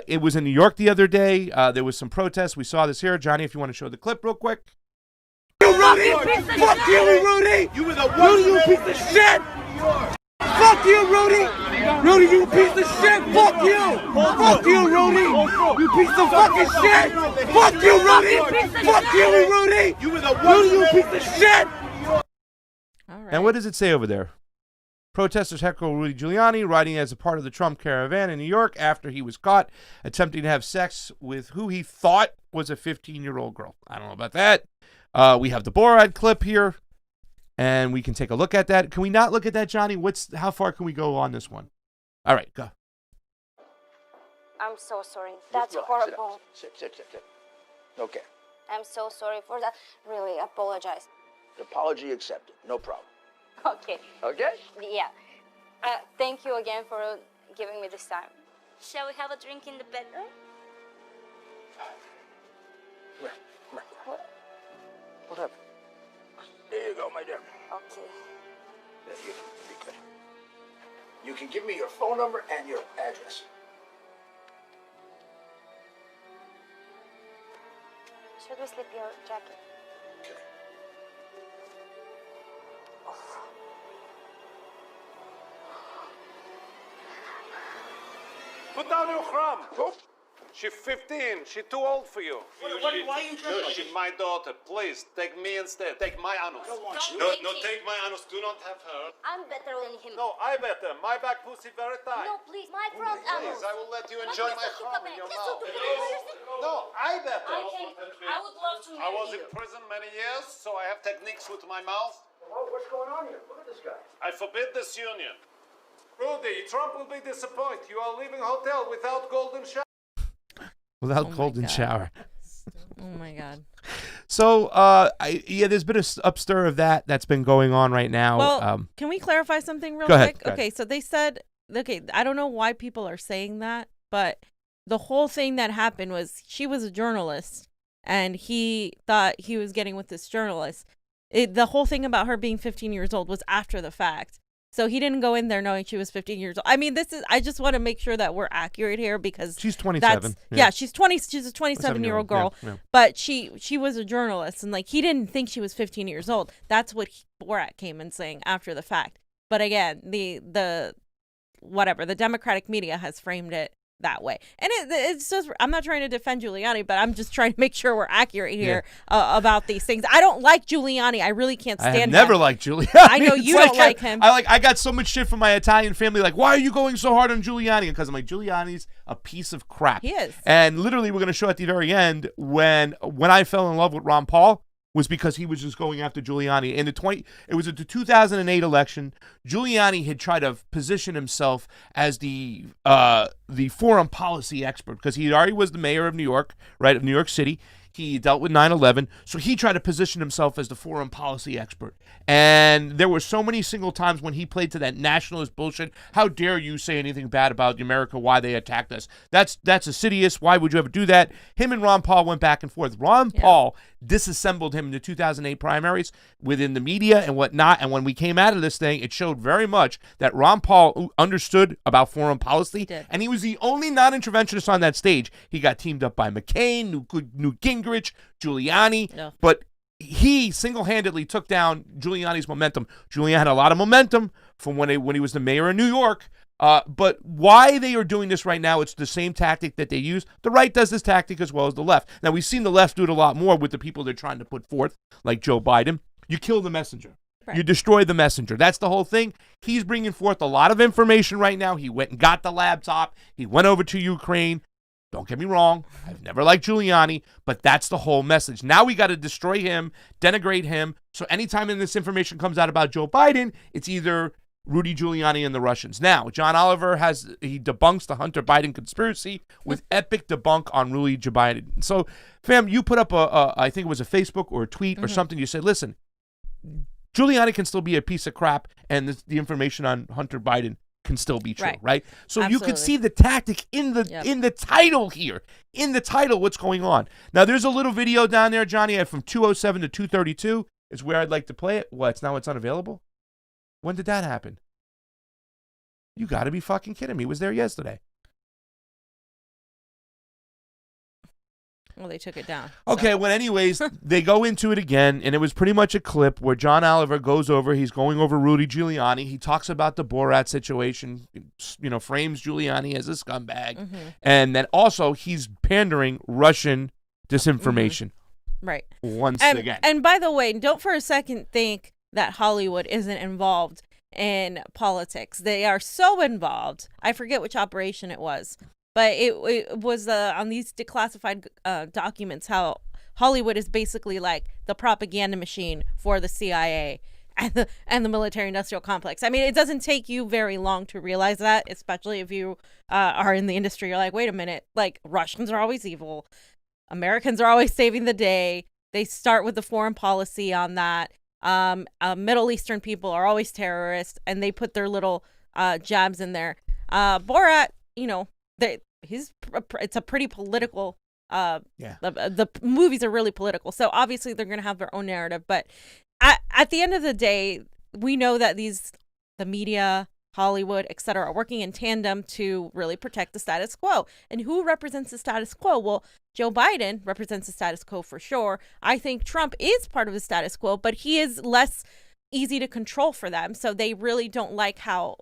A: it was in New York the other day. There was some protests. We saw this here. Johnny, if you want to show the clip real quick.
F: Rudy! Fuck you, Rudy! You were the worst. Rudy, you piece of shit! Fuck you, Rudy! Rudy, you piece of shit! Fuck you! Fuck you, Rudy! You piece of fucking shit! Fuck you, Rudy! Fuck you, Rudy! You were the worst. Rudy, you piece of shit!
B: All right.
A: And what does it say over there? Protesters heckle Rudy Giuliani riding as a part of the Trump caravan in New York after he was caught attempting to have sex with who he thought was a 15-year-old girl. I don't know about that. We have the Borat clip here, and we can take a look at that. Can we not look at that, Johnny? How far can we go on this one? All right, go.
G: I'm so sorry. That's horrible.
H: Sit. Okay.
G: I'm so sorry for that. Really, apologize.
H: Apology accepted. No problem.
G: Okay.
H: Okay?
G: Yeah. Thank you again for giving me this time.
I: Shall we have a drink in the bedroom?
H: What happened? There you go, my dear.
G: Okay.
H: There you go. Be good. You can give me your phone number and your address.
G: Should we slip your jacket?
H: Okay.
J: Put down your crumb.
H: Oh.
J: She's 15. She's too old for you.
H: Why are you dressed like
J: She's my daughter. Please, take me instead. Take my anus. No, take my anus. Do not have her.
G: I'm better than him.
J: No, I better. My back pussy very tight.
G: No, please, my front
J: Please, I will let you enjoy my crumb in your mouth. No, I better.
G: I would love to
J: I was in prison many years, so I have techniques with my mouth.
H: What's going on here? Look at this guy.
J: I forbid this union. Rudy, Trump will be disappointed. You are leaving hotel without golden shower.
A: Without golden
B: God.
A: shower.
B: Oh my God.
A: So, there's been a upstir of that's been going on right now.
B: Well, can we clarify something real
A: go ahead,
B: quick?
A: go ahead.
B: Okay, so they said, I don't know why people are saying that, but the whole thing that happened was she was a journalist and he thought he was getting with this journalist. The whole thing about her being 15 years old was after the fact. So he didn't go in there knowing she was 15 years old. I mean, I just want to make sure that we're accurate here because
A: she's 27.
B: She's 20. She's a 27-year-old girl, but she was a journalist, and like he didn't think she was 15 years old. That's what Borat came in saying after the fact. But again, the Democratic media has framed it that way, and it's just, I'm not trying to defend Giuliani, but I'm just trying to make sure we're accurate here about these things. I don't like Giuliani. I really can't stand him.
A: I have never liked Giuliani.
B: I know you don't like him.
A: I got so much shit from my Italian family, like, why are you going so hard on Giuliani? Because I'm like, Giuliani's a piece of crap.
B: He is.
A: And literally, we're going to show at the very end when I fell in love with Ron Paul was because he was just going after Giuliani. It was at the 2008 election. Giuliani had tried to position himself as the foreign policy expert because he already was the mayor of New York, right, of New York City. He dealt with 9/11, so he tried to position himself as the foreign policy expert. And there were so many single times when he played to that nationalist bullshit. How dare you say anything bad about America, why they attacked us? That's insidious. Why would you ever do that? Him and Ron Paul went back and forth. Ron Paul disassembled him in the 2008 primaries within the media and whatnot. And when we came out of this thing, it showed very much that Ron Paul understood about foreign policy, and he was the only non-interventionist on that stage. He got teamed up by McCain, Newt Gingrich, Giuliani, but he single-handedly took down Giuliani's momentum. Giuliani had a lot of momentum from when he was the mayor of New York. But why they are doing this right now, it's the same tactic that they use. The right does this tactic as well as the left. Now, we've seen the left do it a lot more with the people they're trying to put forth, like Joe Biden. You kill the messenger. Right. You destroy the messenger. That's the whole thing. He's bringing forth a lot of information right now. He went and got the laptop. He went over to Ukraine. Don't get me wrong. I've never liked Giuliani, but that's the whole message. Now we got to destroy him, denigrate him. So anytime this information comes out about Joe Biden, it's either Rudy Giuliani and the Russians. Now, John Oliver he debunks the Hunter Biden conspiracy with epic debunk on Rudy Giuliani. So, fam, you put up I think it was a Facebook or a tweet or something. You said, listen, Giuliani can still be a piece of crap, and the information on Hunter Biden can still be true, right? So you can see the tactic in the title here. In the title, what's going on. Now, there's a little video down there, Johnny, from 2:07 to 2:32 is where I'd like to play it. What, now it's unavailable? When did that happen? You got to be fucking kidding me. It was there yesterday.
B: Well, they took it down.
A: Okay, well, anyways, they go into it again, and it was pretty much a clip where John Oliver goes over, he's going over Rudy Giuliani. He talks about the Borat situation, frames Giuliani as a scumbag. And then also he's pandering Russian disinformation.
B: Right.
A: Once again.
B: And by the way, don't for a second think that Hollywood isn't involved in politics. They are so involved. I forget which operation it was, but it was on these declassified documents how Hollywood is basically like the propaganda machine for the CIA and the military-industrial complex. I mean, it doesn't take you very long to realize that, especially if you are in the industry. You're like, wait a minute, like Russians are always evil. Americans are always saving the day. They start with the foreign policy on that. Middle Eastern people are always terrorists, and they put their little jabs in there. Borat, it's a pretty political. The movies are really political, so obviously they're gonna have their own narrative. But at the end of the day, we know that the media, Hollywood, etc., are working in tandem to really protect the status quo. And who represents the status quo? Well, Joe Biden represents the status quo for sure. I think Trump is part of the status quo, but he is less easy to control for them. So they really don't like how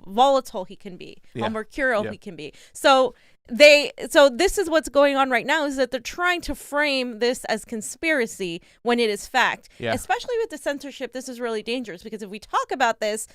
B: volatile he can be, how mercurial he can be. So this is what's going on right now, is that they're trying to frame this as conspiracy when it is fact. Especially with the censorship, this is really dangerous, because if we talk about this,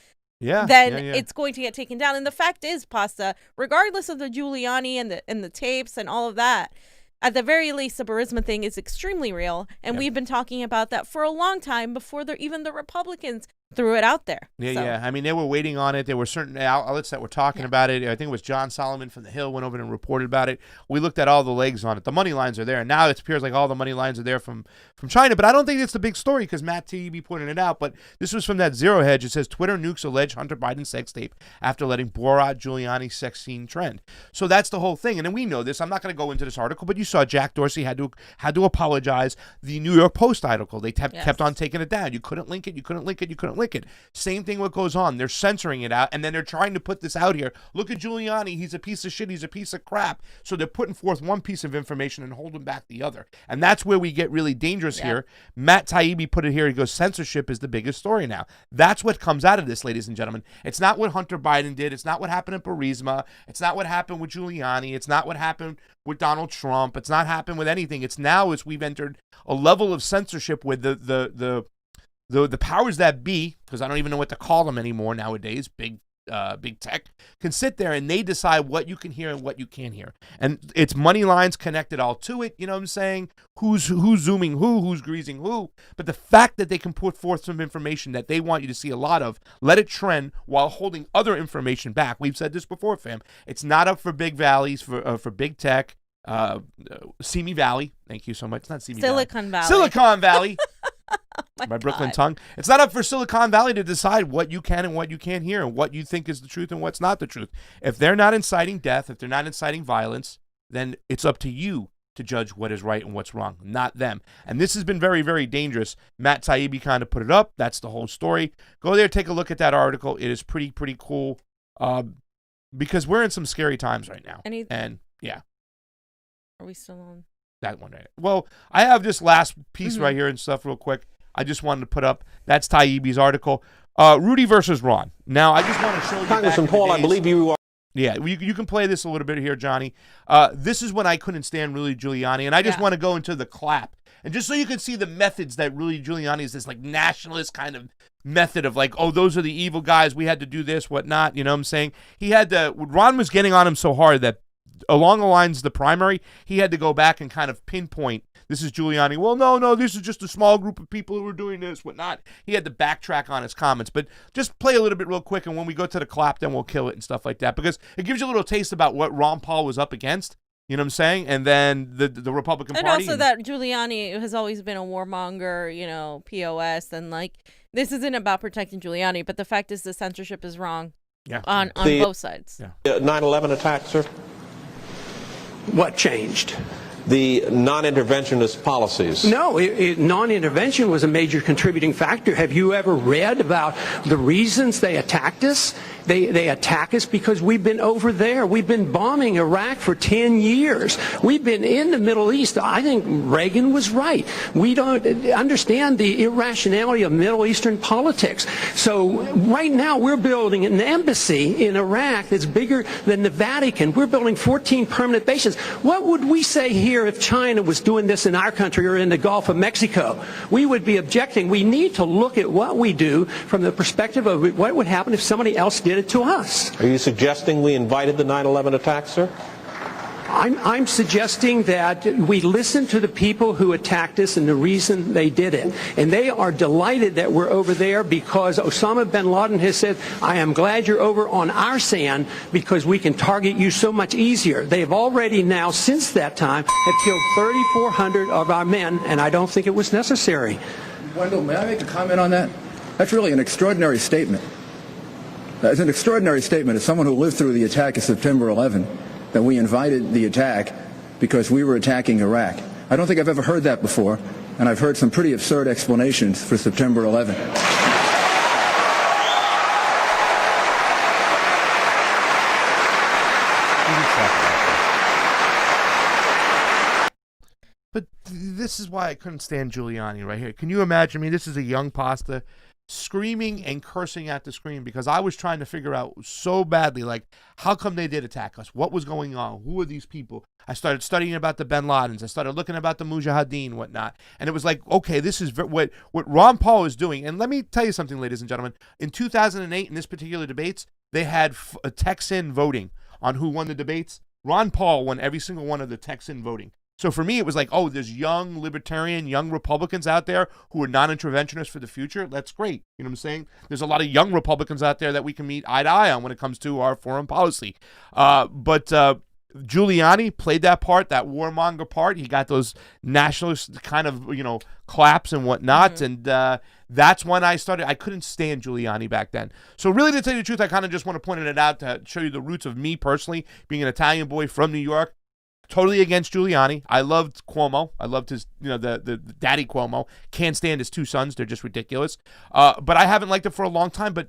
B: it's going to get taken down. And the fact is, Pasta, regardless of the Giuliani and the tapes and all of that, at the very least, the Burisma thing is extremely real. And we've been talking about that for a long time before even the Republicans threw it out there.
A: I mean, they were waiting on it. There were certain outlets that were talking about it. I think it was John Solomon from The Hill went over and reported about it. We looked at all the legs on it. The money lines are there. Now it appears like all the money lines are there from China. But I don't think it's the big story, because Matt Taibbi pointed it out. But this was from that Zero Hedge. It says Twitter nukes alleged Hunter Biden sex tape after letting Borat Giuliani sex scene trend. So that's the whole thing. And then we know this. I'm not going to go into this article, but you saw Jack Dorsey had to apologize. The New York Post article, they kept on taking it down. You couldn't link it. You couldn't link it. You couldn't link it. Same thing what goes on. They're censoring it out, and then they're trying to put this out here. Look at Giuliani. He's a piece of shit. He's a piece of crap. So they're putting forth one piece of information and holding back the other. And that's where we get really dangerous here. Matt Taibbi put it here. He goes, censorship is the biggest story now. That's what comes out of this, ladies and gentlemen. It's not what Hunter Biden did. It's not what happened at Burisma. It's not what happened with Giuliani. It's not what happened with Donald Trump. It's not happened with anything. It's now as we've entered a level of censorship with the powers that be, because I don't even know what to call them anymore nowadays, big tech, can sit there and they decide what you can hear and what you can't hear. And it's money lines connected all to it, you know what I'm saying? Who's zooming who's greasing who. But the fact that they can put forth some information that they want you to see a lot of, let it trend while holding other information back. We've said this before, fam. It's not up for big valleys, for big tech. Simi Valley. Thank you so much. It's not Simi
B: Silicon Valley.
A: Silicon Valley.
B: Oh
A: my Brooklyn tongue. It's not up for Silicon Valley to decide what you can and what you can't hear and what you think is the truth and what's not the truth. If they're not inciting death, if they're not inciting violence, then it's up to you to judge what is right and what's wrong, not them. And this has been very, very dangerous. Matt Taibbi kind of put it up. That's the whole story. Go there, take a look at that article. It is pretty cool because we're in some scary times right now. And yeah.
B: Are we still on?
A: That one right. Well, I have this last piece right here and stuff real quick. I just wanted to put up. That's Taibbi's article. Rudy versus Ron. Now, I just want to show you
K: Congressman Paul, I believe you are.
A: Yeah, you can play this a little bit here, Johnny. This is when I couldn't stand Rudy Giuliani, and I just want to go into the clap. And just so you can see the methods that Rudy Giuliani is this, like, nationalist kind of method of, like, oh, those are the evil guys, we had to do this, whatnot, you know what I'm saying? Ron was getting on him so hard that along the lines of the primary, he had to go back and kind of pinpoint, this is Giuliani. Well, no, this is just a small group of people who are doing this, whatnot. He had to backtrack on his comments. But just play a little bit real quick, and when we go to the clap, then we'll kill it and stuff like that, because it gives you a little taste about what Ron Paul was up against. You know what I'm saying? And then the Republican Party.
B: And also that Giuliani has always been a warmonger, you know, POS. And, like, this isn't about protecting Giuliani, but the fact is the censorship is wrong on both sides.
K: Yeah. 9/11 attack, sir?
L: What changed?
K: The non-interventionist policies.
L: No, non-intervention was a major contributing factor. Have you ever read about the reasons they attacked us? They attack us because we've been over there. We've been bombing Iraq for 10 years. We've been in the Middle East. I think Reagan was right. We don't understand the irrationality of Middle Eastern politics. So right now we're building an embassy in Iraq that's bigger than the Vatican. We're building 14 permanent bases. What would we say here if China was doing this in our country or in the Gulf of Mexico? We would be objecting. We need to look at what we do from the perspective of what would happen if somebody else did it to us.
K: Are you suggesting we invited the 9/11 attack, sir?
L: I'm suggesting that we listen to the people who attacked us and the reason they did it. And they are delighted that we're over there because Osama bin Laden has said, I am glad you're over on our sand because we can target you so much easier. They have already now, since that time, have killed 3,400 of our men, and I don't think it was necessary.
M: Wendell, may I make a comment on that? That's really an extraordinary statement. It's an extraordinary statement as someone who lived through the attack of September 11, that we invited the attack because we were attacking Iraq. I don't think I've ever heard that before, and I've heard some pretty absurd explanations for September 11.
A: But this is why I couldn't stand Giuliani right here. Can you imagine me? This is a young pasta screaming and cursing at the screen because I was trying to figure out so badly, like, how come they did attack us? What was going on? Who are these people? I started studying about the bin Ladens. I started looking about the Mujahideen, whatnot. And it was like, okay, this is what Ron Paul is doing. And let me tell you something, ladies and gentlemen. In 2008, in this particular debates, they had a text-in voting on who won the debates. Ron Paul won every single one of the text-in voting. So for me, it was like, oh, there's young libertarian, young Republicans out there who are non-interventionists for the future. That's great. You know what I'm saying? There's a lot of young Republicans out there that we can meet eye to eye on when it comes to our foreign policy. But Giuliani played that part, that warmonger part. He got those nationalist kind of, you know, claps and whatnot. Mm-hmm. And that's when I couldn't stand Giuliani back then. So really, to tell you the truth, I kind of just want to point it out to show you the roots of me personally, being an Italian boy from New York. Totally against Giuliani. I loved Cuomo. I loved his, you know, the daddy Cuomo. Can't stand his two sons. They're just ridiculous. But I haven't liked it for a long time. But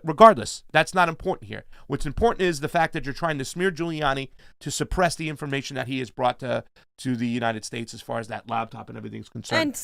A: regardless, that's not important here. What's important is the fact that you're trying to smear Giuliani to suppress the information that he has brought to the United States as far as that laptop and everything's concerned.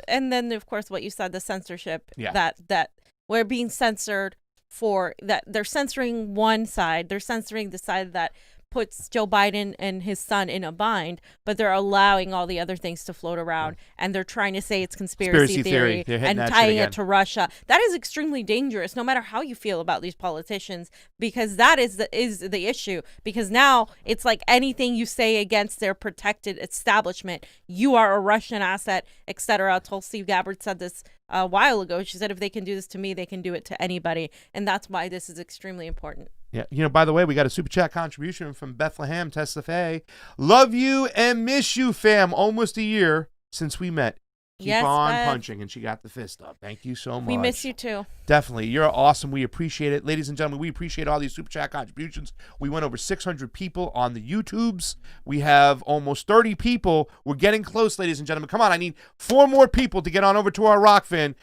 B: And then, of course, what you said, the censorship, that we're being censored for, that they're censoring one side. They're censoring the side that puts Joe Biden and his son in a bind, but they're allowing all the other things to float around, and they're trying to say it's conspiracy theory and tying it to Russia. That is extremely dangerous, no matter how you feel about these politicians, because that is the issue. Because now it's like anything you say against their protected establishment, you are a Russian asset, etc. Tulsi Gabbard said this a while ago. She said, if they can do this to me, they can do it to anybody, and that's why this is extremely important.
A: Yeah, you know, by the way, we got a super chat contribution from Bethlehem Testafe. Love you and miss you, fam. Almost a year since we met. Keep
B: Yes,
A: on
B: Bev.
A: punching, and she got the fist up. Thank you so much.
B: We miss you too.
A: Definitely. You're awesome. We appreciate it. Ladies and gentlemen, we appreciate all these Super Chat contributions. We went over 600 people on the YouTubes. We have almost 30 people. We're getting close, ladies and gentlemen. Come on, I need 4 more people to get on over to our Rokfin.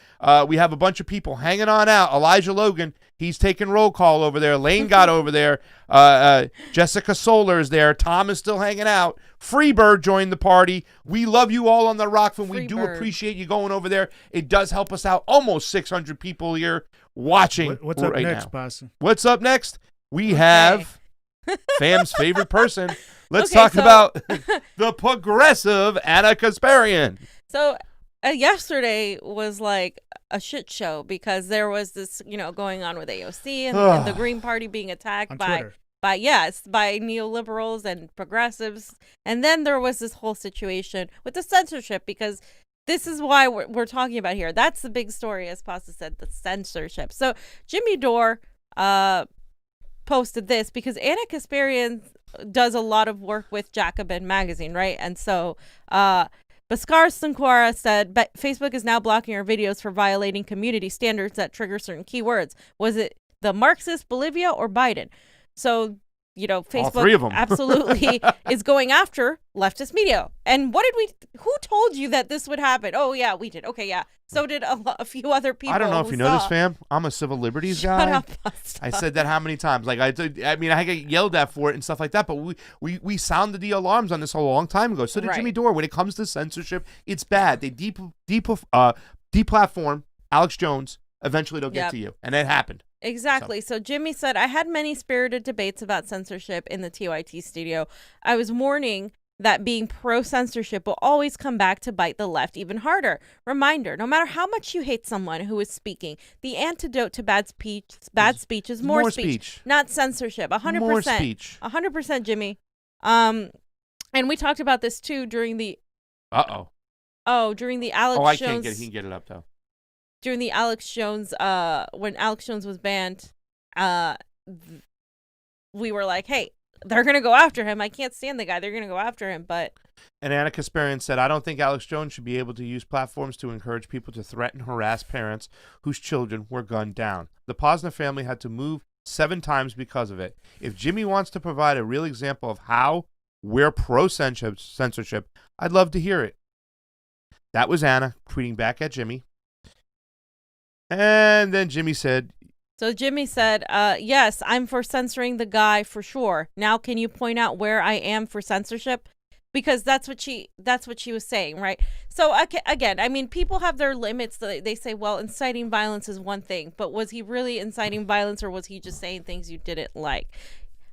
A: We have a bunch of people hanging on out. Elijah Logan, he's taking roll call over there. Lane got over there. Jessica Solar is there. Tom is still hanging out. Freebird joined the party. We love you all on the Rokfin. We do appreciate you going over there. It does help us out. Almost 600 people here watching.
E: What's up
A: right
E: next,
A: now.
E: Boss?
A: What's up next? We have fam's favorite person. Let's
B: Okay,
A: talk
B: so-
A: about the progressive Anna Kasparian.
B: So yesterday was like a shit show because there was this, going on with AOC and the Green Party being attacked
E: On
B: by
E: Twitter.
B: by neoliberals and progressives, and then there was this whole situation with the censorship because this is why we're talking about here. That's the big story, as Pasta said, the censorship. So Jimmy Dore posted this because Anna Kasparian does a lot of work with Jacobin magazine, right? And so Bhaskar Sankwara said, but Facebook is now blocking our videos for violating community standards that trigger certain keywords. Was it the Marxist Bolivia or Biden? So, Facebook
A: All 3 of them.
B: absolutely is going after leftist media. And who told you that this would happen? Oh, yeah, we did. Okay, yeah. So did a few other people.
A: I don't know if
B: who
A: you know this,
B: saw.
A: fam. I'm a civil liberties
B: Shut
A: guy.
B: up, Pasta.
A: I said that how many times? Like I get yelled at for it and stuff like that. But we sounded the alarms on this a long time ago. So did
B: Right.
A: Jimmy Dore. When it comes to censorship, it's bad. They deplatform Alex Jones. Eventually, they'll get
B: Yep.
A: to you, and it happened.
B: Exactly. So Jimmy said, I had many spirited debates about censorship in the TYT studio. I was warning that being pro-censorship will always come back to bite the left even harder. Reminder, no matter how much you hate someone who is speaking, the antidote to bad speech is more speech, not censorship. 100%.
A: More speech.
B: 100%, Jimmy. And we talked about this too during the during the Alex
A: I
B: Jones.
A: can't get. He can get it up though.
B: During the Alex Jones, when Alex Jones was banned, we were like, hey, they're going to go after him. I can't stand the guy. They're going to go after him. But
A: And Anna Kasparian said, I don't think Alex Jones should be able to use platforms to encourage people to threaten, harass parents whose children were gunned down. The Posner family had to move 7 times because of it. If Jimmy wants to provide a real example of how we're pro-censorship, I'd love to hear it. That was Anna tweeting back at Jimmy. And then Jimmy said,
B: So Jimmy said, yes, I'm for censoring the guy for sure. Now, can you point out where I am for censorship? Because that's what she was saying, right? So again, I mean, people have their limits. They say, well, inciting violence is one thing, but was he really inciting violence, or was he just saying things you didn't like?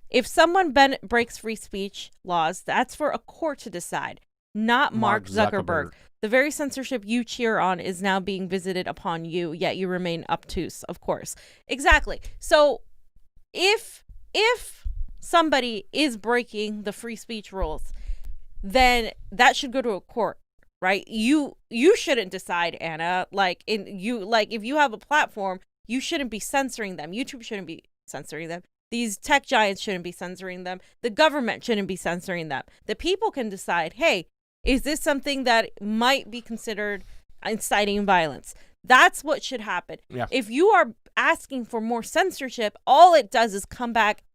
B: If someone breaks free speech laws, that's for a court to decide, not Mark Zuckerberg. The very censorship you cheer on is now being visited upon you, yet you remain obtuse, of course. Exactly. So if somebody is breaking the free speech rules, then that should go to a court, right? You shouldn't decide, Anna. If you have a platform, you shouldn't be censoring them. YouTube shouldn't be censoring them. These tech giants shouldn't be censoring them. The government shouldn't be censoring them. The people can decide, hey, is this something that might be considered inciting violence? That's what should happen.
A: Yeah.
B: If you are asking for more censorship, all it does is come back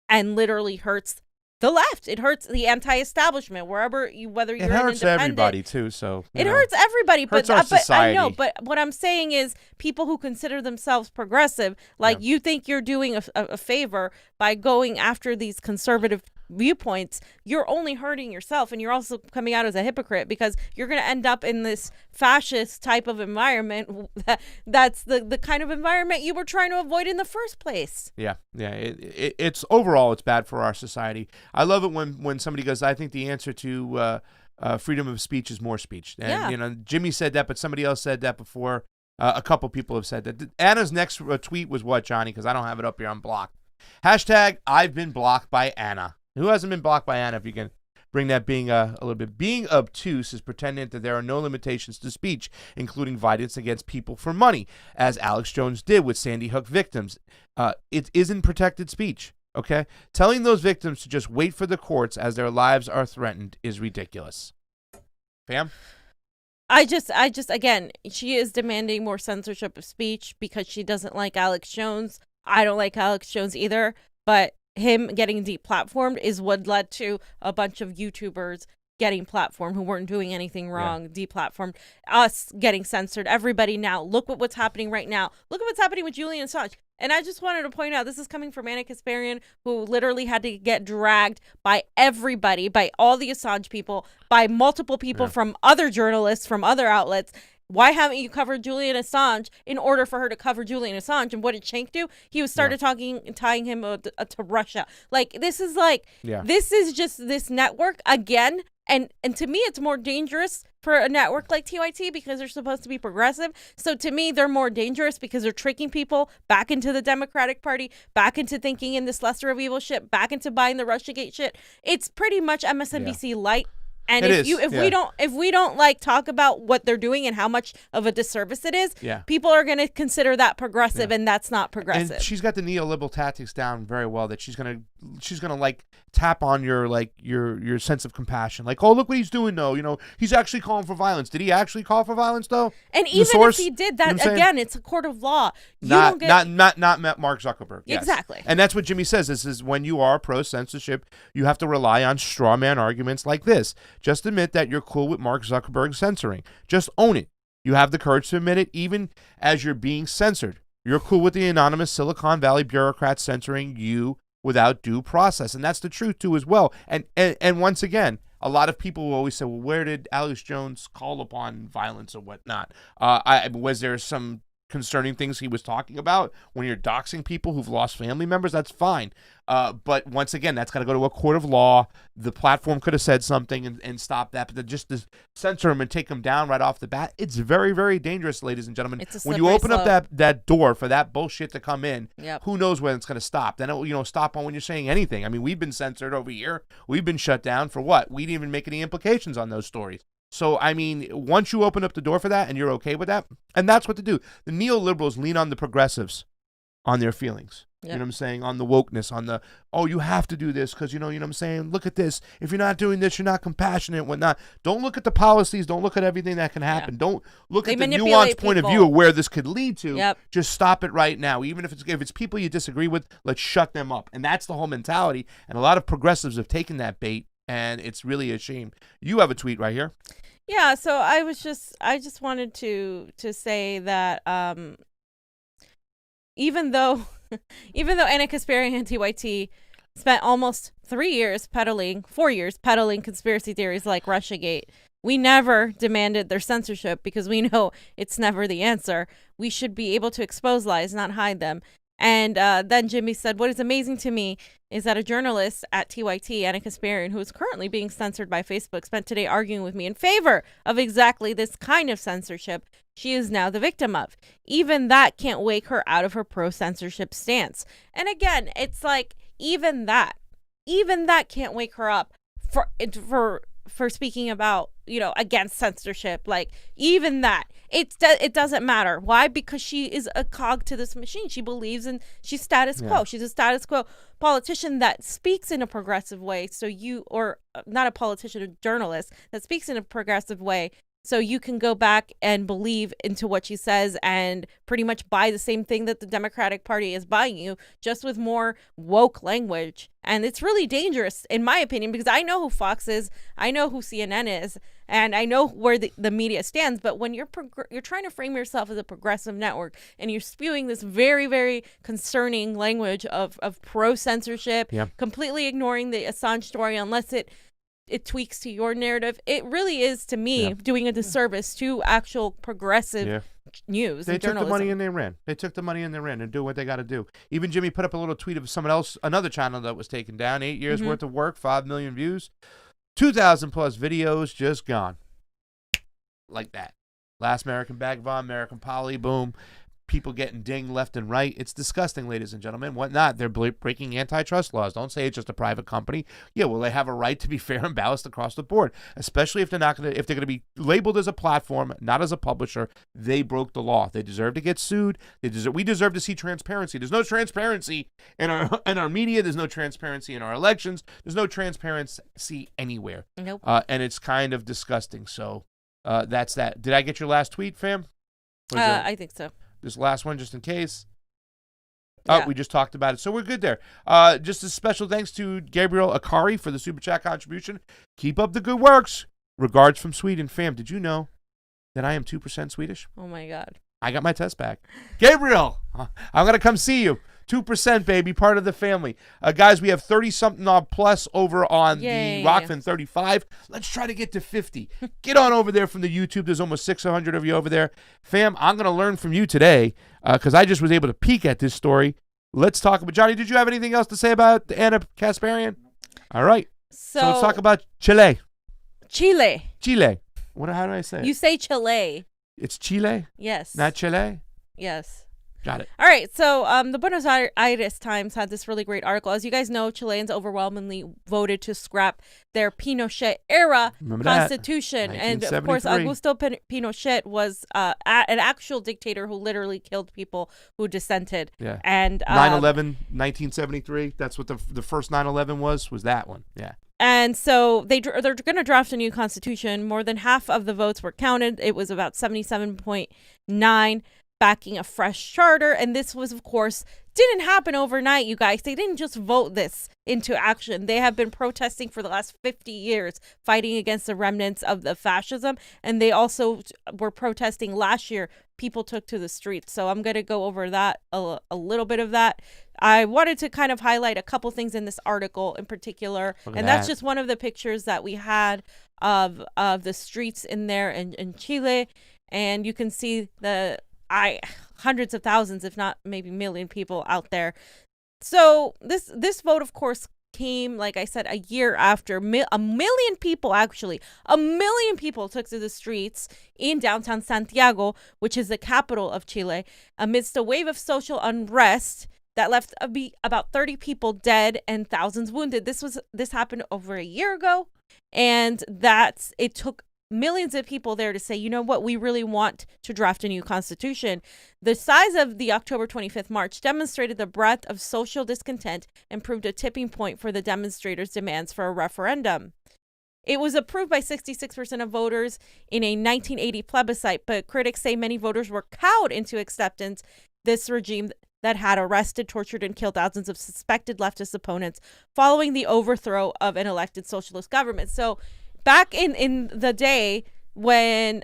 B: and literally hurts the left. It hurts the anti-establishment, whether you're
A: it hurts
B: an independent.
A: everybody too. So
B: It hurts everybody,
A: hurts
B: but
A: our
B: I
A: society.
B: know. But what I'm saying is, people who consider themselves progressive, you think you're doing a favor by going after these conservative viewpoints, you're only hurting yourself, and you're also coming out as a hypocrite, because you're going to end up in this fascist type of environment that's the kind of environment you were trying to avoid in the first place.
A: Yeah. It's overall, it's bad for our society. I love it when somebody goes, I think the answer to freedom of speech is more speech. And Jimmy said that, but somebody else said that before. A couple people have said that. Anna's next tweet was what, Johnny? Because I don't have it up here. I'm blocked. Hashtag I've been blocked by Anna. Who hasn't been blocked by Anna? If you can bring that being a little bit. Being obtuse is pretending that there are no limitations to speech, including violence against people for money, as Alex Jones did with Sandy Hook victims. It isn't protected speech, okay? Telling those victims to just wait for the courts as their lives are threatened is ridiculous. Fam?
B: again, she is demanding more censorship of speech because she doesn't like Alex Jones. I don't like Alex Jones either, but him getting deplatformed is what led to a bunch of YouTubers getting platformed who weren't doing anything wrong, deplatformed, us getting censored, everybody now. Look at what's happening right now. Look at what's happening with Julian Assange. And I just wanted to point out, this is coming from Anna Kasparian, who literally had to get dragged by everybody, by all the Assange people, by multiple people from other journalists, from other outlets. Why haven't you covered Julian Assange in order for her to cover Julian Assange? And what did Cenk do? He started tying him to Russia. Like, this is this is just this network again. And to me, it's more dangerous for a network like TYT because they're supposed to be progressive. So to me, they're more dangerous because they're tricking people back into the Democratic Party, back into thinking in this lesser of evil shit, back into buying the Russiagate shit. It's pretty much MSNBC light. And if we don't like talk about what they're doing and how much of a disservice it is, people are going to consider that progressive, and that's not progressive.
A: And she's got the neoliberal tactics down very well. That she's gonna like tap on your sense of compassion. Like, oh, look what he's doing though. You know, he's actually calling for violence. Did he actually call for violence though?
B: And even if he did that, again, it's a court of law.
A: Not Mark Zuckerberg. Yes.
B: Exactly.
A: And that's what Jimmy says. This is when you are pro censorship, you have to rely on straw man arguments like this. Just admit that you're cool with Mark Zuckerberg censoring. Just own it. You have the courage to admit it, even as you're being censored. You're cool with the anonymous Silicon Valley bureaucrats censoring you without due process. And that's the truth, too, as well. And once again, a lot of people will always say, well, where did Alex Jones call upon violence or whatnot? Was there some concerning things he was talking about when you're doxing people who've lost family members? That's fine. But once again, that's got to go to a court of law. The platform could have said something and stopped that, but just to censor him and take him down right off the bat, it's very, very dangerous, ladies and gentlemen. When you open up that door for that bullshit to come in, who knows when it's going to stop? Then it will stop on when you're saying anything. I mean, we've been censored over here. We've been shut down for what? We didn't even make any implications on those stories. So, I mean, once you open up the door for that and you're okay with that, and that's what to do. The neoliberals lean on the progressives on their feelings. Yep. You know what I'm saying? On the wokeness, on the, oh, you have to do this because, you know what I'm saying? Look at this. If you're not doing this, you're not compassionate and whatnot. Don't look at the policies. Don't look at everything that can happen. Don't look at the nuanced point of view of where this could lead to.
B: Yep.
A: Just stop it right now. Even if it's people you disagree with, let's shut them up. And that's the whole mentality. And a lot of progressives have taken that bait, and it's really a shame. You have a tweet right here.
B: Yeah, so I just wanted to say that even though Anna Kasparian and TYT spent almost 4 years peddling conspiracy theories like Russiagate, we never demanded their censorship because we know it's never the answer. We should be able to expose lies, not hide them. And then Jimmy said, what is amazing to me is that a journalist at TYT, Anna Kasparian, who is currently being censored by Facebook, spent today arguing with me in favor of exactly this kind of censorship she is now the victim of. Even that can't wake her out of her pro-censorship stance. And again, it's like, even that can't wake her up for speaking about, against censorship. Like, even that, it doesn't matter. Why? Because she is a cog to this machine. She believes in, she's status quo. She's a status quo politician that speaks in a progressive way. So or not a politician, a journalist that speaks in a progressive way. So you can go back and believe into what she says and pretty much buy the same thing that the Democratic Party is buying you, just with more woke language. And it's really dangerous, in my opinion, because I know who Fox is, I know who CNN is, and I know where the media stands. But when you're trying to frame yourself as a progressive network and you're spewing this very, very concerning language of pro-censorship, completely ignoring the Assange story unless it tweaks to your narrative, it really is, to me, doing a disservice to actual progressive news.
A: They
B: and
A: took
B: journalism.
A: the money and they ran. They took the money and they ran and do what they got to do. Even Jimmy put up a little tweet of someone else, another channel that was taken down, 8 years worth of work, 5 million views, 2,000 plus videos just gone. Like that. Last American Vagabond, American Poly, boom. People getting dinged left and right. It's disgusting, ladies and gentlemen. What not? They're breaking antitrust laws. Don't say it's just a private company. Yeah, well, they have a right to be fair and balanced across the board, especially if they're going to be labeled as a platform, not as a publisher. They broke the law. They deserve to get sued. We deserve to see transparency. There's no transparency in our media. There's no transparency in our elections. There's no transparency anywhere.
B: Nope.
A: And it's kind of disgusting. So That's that. Did I get your last tweet, fam?
B: I think so.
A: This last one, just in case.
B: Yeah.
A: Oh, we just talked about it. So we're good there. Just a special thanks to Gabriel Akari for the Super Chat contribution. Keep up the good works. Regards from Sweden. Fam, did you know that I am 2% Swedish?
B: Oh, my God.
A: I got my test back. Gabriel, I'm going to come see you. 2%, baby, part of the family. Guys, we have 30-something odd plus over on
B: Yay.
A: the Rokfin 35. Let's try to get to 50. Get on over there from the YouTube. There's almost 600 of you over there. Fam, I'm going to learn from you today because I just was able to peek at this story. Let's talk about, Johnny, did you have anything else to say about Anna Kasparian? All right. So let's talk about Chile.
B: Chile.
A: How do I say it?
B: You say Chile.
A: It's Chile?
B: Yes.
A: Not Chile?
B: Yes.
A: Got it.
B: All right. So the Buenos Aires Times had this really great article. As you guys know, Chileans overwhelmingly voted to scrap their Pinochet-era constitution. And, of course, Augusto Pinochet was an actual dictator who literally killed people who dissented.
A: Yeah.
B: And
A: 9/11, 1973. That's what the first 9/11 was that one. Yeah.
B: And so they're going to draft a new constitution. More than half of the votes were counted. It was about 77.9 backing a fresh charter. And this was, of course, didn't happen overnight, you guys. They didn't just vote this into action. They have been protesting for the last 50 years, fighting against the remnants of the fascism. And they also were protesting last year. People took to the streets. So I'm going to go over that, a little bit of that. I wanted to kind of highlight a couple things in this article in particular. And that's just one of the pictures that we had of the streets in there in Chile. And you can see hundreds of thousands, if not maybe million people out there. So this vote, of course, came, like I said, a year after a million people took to the streets in downtown Santiago, which is the capital of Chile, amidst a wave of social unrest that left about 30 people dead and thousands wounded. This happened over a year ago, and it took millions of people there to say, you know what, we really want to draft a new constitution. The size of the October 25th march demonstrated the breadth of social discontent and proved a tipping point for the demonstrators' demands for a referendum. It was approved by 66% of voters in a 1980 plebiscite, but critics say many voters were cowed into acceptance this regime that had arrested, tortured, and killed thousands of suspected leftist opponents following the overthrow of an elected socialist government. So back in the day when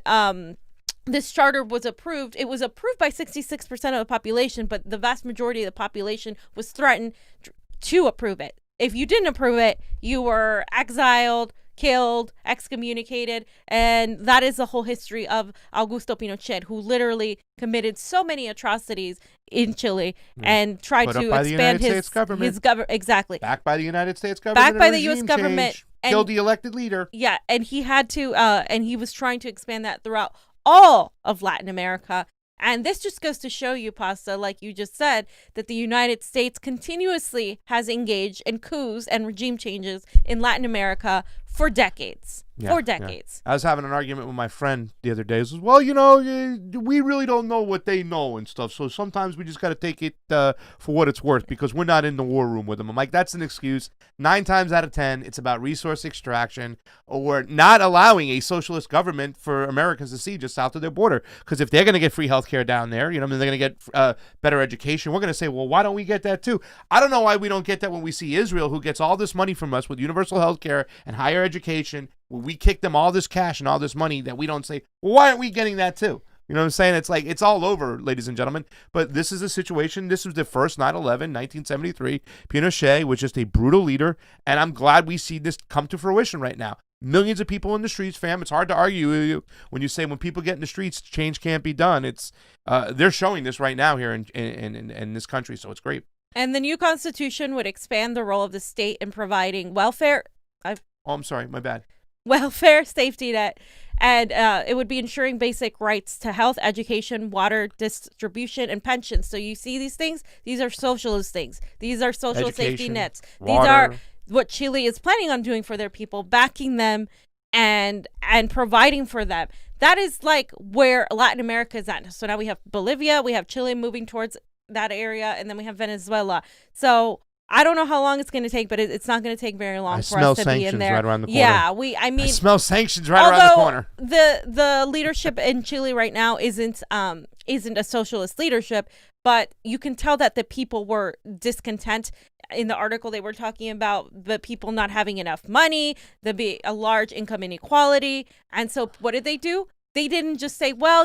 B: this charter was approved, it was approved by 66% of the population, but the vast majority of the population was threatened to approve it. If you didn't approve it, you were exiled, killed, excommunicated, and that is the whole history of Augusto Pinochet, who literally committed so many atrocities in Chile and tried to expand his government. Exactly.
A: Backed by the United States government.
B: Backed by the U.S. government.
A: Killed the elected leader.
B: Yeah, and he had to, and he was trying to expand that throughout all of Latin America. And this just goes to show you, Pasta, like you just said, that the United States continuously has engaged in coups and regime changes in Latin America for decades.
A: Yeah. I was having an argument with my friend the other day. He says, well, we really don't know what they know and stuff. So sometimes we just got to take it for what it's worth because we're not in the war room with them. I'm like, that's an excuse. 9 times out of 10, it's about resource extraction or not allowing a socialist government for Americans to see just south of their border. Because if they're going to get free health care down there, they're going to get better education. We're going to say, well, why don't we get that too? I don't know why we don't get that when we see Israel, who gets all this money from us with universal health care and higher education. We kick them all this cash and all this money that we don't say, well, why aren't we getting that too? You know what I'm saying? It's like, it's all over, ladies and gentlemen. But this is a situation. This was the first 9/11, 1973. Pinochet was just a brutal leader. And I'm glad we see this come to fruition right now. Millions of people in the streets, fam. It's hard to argue with you when you say when people get in the streets, change can't be done. It's they're showing this right now here in this country. So it's great.
B: And the new constitution would expand the role of the state in providing welfare.
A: I'm sorry. My bad.
B: Welfare, safety net, and it would be ensuring basic rights to health, education, water distribution, and pensions. So you see these things? These are socialist things. These are social safety nets.
A: Water.
B: These are what Chile is planning on doing for their people, backing them and providing for them. That is like where Latin America is at. So now we have Bolivia, we have Chile moving towards that area, and then we have Venezuela. So I don't know how long it's going to take, but it's not going to take very long
A: I
B: for us to be in
A: sanctions
B: there.
A: right around the corner.
B: Yeah, I mean,
A: I smell sanctions right around the corner.
B: The leadership in Chile right now isn't a socialist leadership, but you can tell that the people were discontent. In the article, they were talking about the people not having enough money, there be a large income inequality, and so what did they do? They didn't just say, well,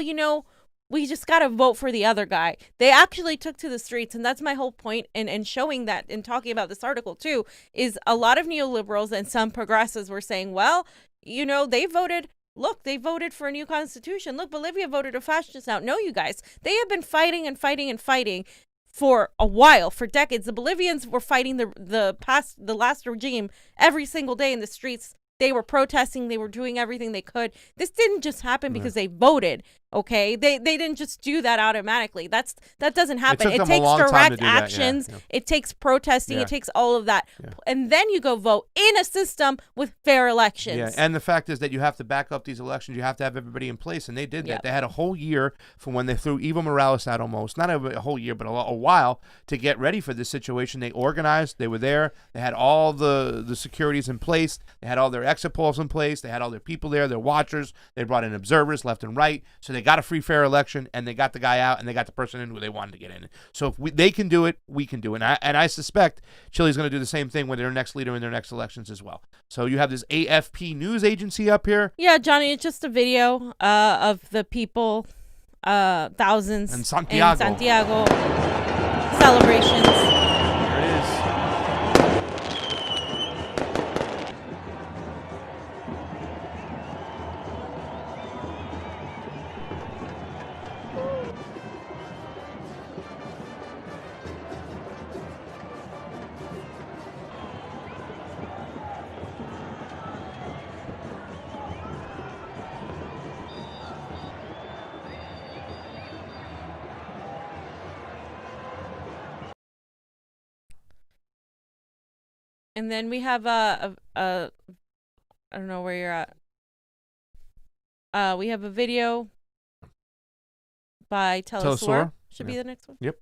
B: we just got to vote for the other guy. They actually took to the streets. And that's my whole point in showing that and talking about this article, too, is a lot of neoliberals and some progressives were saying, well, they voted. Look, they voted for a new constitution. Look, Bolivia voted a fascist out. No, you guys, they have been fighting and fighting and fighting for a while, for decades. The Bolivians were fighting the last regime every single day in the streets. They were protesting. They were doing everything they could. This didn't just happen because they voted. Okay, they didn't just do that automatically. That doesn't happen. It takes direct actions. Yeah. It takes protesting. It takes all of that, and then you go vote in a system with fair elections.
A: Yeah, and the fact is that you have to back up these elections. You have to have everybody in place, and they did that. They had a whole year from when they threw Evo Morales out, almost not a whole year, but a while to get ready for this situation. They organized. They were there. They had all the securities in place. They had all their exit polls in place. They had all their people there, their watchers. They brought in observers left and right. So they got a free, fair election, and they got the guy out, and they got the person in who they wanted to get in. So if they can do it, we can do it. And I suspect Chile's going to do the same thing with their next leader in their next elections as well. So you have this AFP news agency up here.
B: Yeah, Johnny, it's just a video of the people, thousands
A: in Santiago
B: celebrations.
A: There it is.
B: And then we have I don't know where you're at. We have a video by Telesur. Should be the next one.
A: Yep.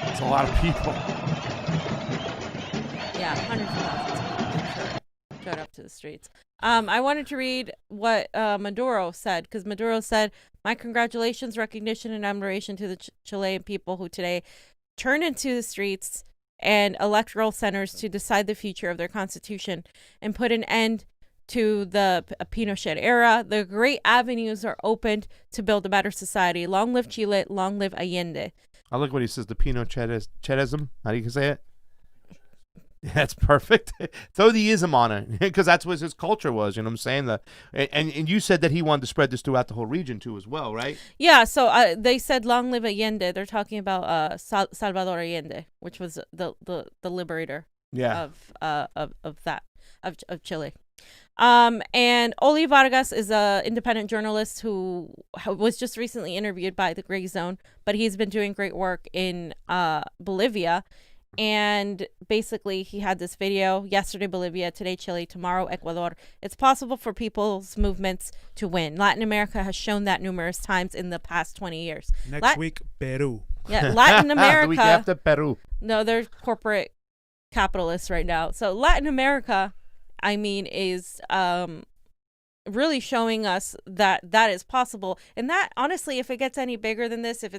A: It's a lot of people.
B: Yeah, hundreds of thousands of people showed up to the streets. I wanted to read what Maduro said, because Maduro said, "My congratulations, recognition, and admiration to the Chilean people who today turned into the streets and electoral centers to decide the future of their constitution and put an end to the Pinochet era. The great avenues are opened to build a better society. Long live Chile, long live Allende."
A: I like what he says, the Pinochetism. How do you say it? That's perfect. Throw the ism on it, because that's what his culture was. You know what I'm saying? And you said that he wanted to spread this throughout the whole region too, as well, right?
B: Yeah. So they said "Long live Allende." They're talking about Salvador Allende, which was the liberator.
A: Yeah.
B: of Chile. And Oli Vargas is a independent journalist who was just recently interviewed by the Gray Zone, but he's been doing great work in Bolivia. And basically, he had this video: yesterday Bolivia, today Chile, tomorrow Ecuador. It's possible for people's movements to win. Latin America has shown that numerous times in the past 20 years.
E: Next week, Peru.
B: Yeah, Latin America.
A: The week after, Peru.
B: No, they're corporate capitalists right now. So Latin America, I mean, is really showing us that is possible. And that, honestly, if it gets any bigger than this, if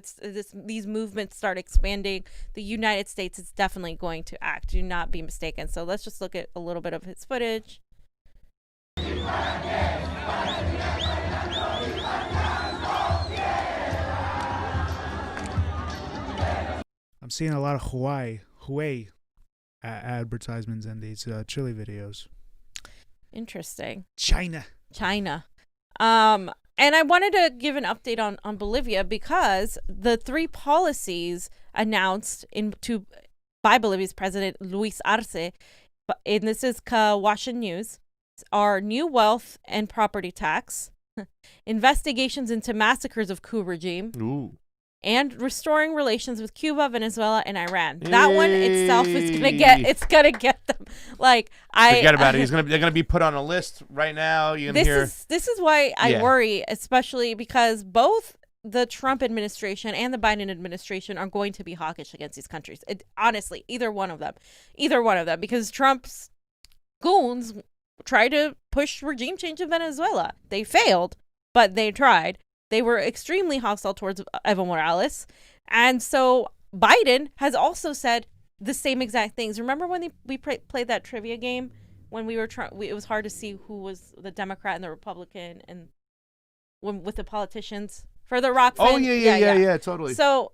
B: these movements start expanding, the United States is definitely going to act. Do not be mistaken. So let's just look at a little bit of his footage.
E: I'm seeing a lot of Hawaii advertisements and these chili videos.
B: Interesting.
E: China.
B: And I wanted to give an update on Bolivia because the 3 policies announced by Bolivia's president Luis Arce, and this is Washington News, are new wealth and property tax, investigations into massacres of coup regime, and restoring relations with Cuba, Venezuela, and Iran. That one itself is gonna get them. Like
A: forget about it. They're gonna be put on a list right now.
B: This is why I worry, especially because both the Trump administration and the Biden administration are going to be hawkish against these countries. Honestly, either one of them, because Trump's goons tried to push regime change in Venezuela. They failed, but they tried. They were extremely hostile towards Evo Morales. And so Biden has also said the same exact things. Remember when we played that trivia game when we were it was hard to see who was the Democrat and the Republican and with the politicians for the Rokfin?
A: Oh, yeah, totally.
B: So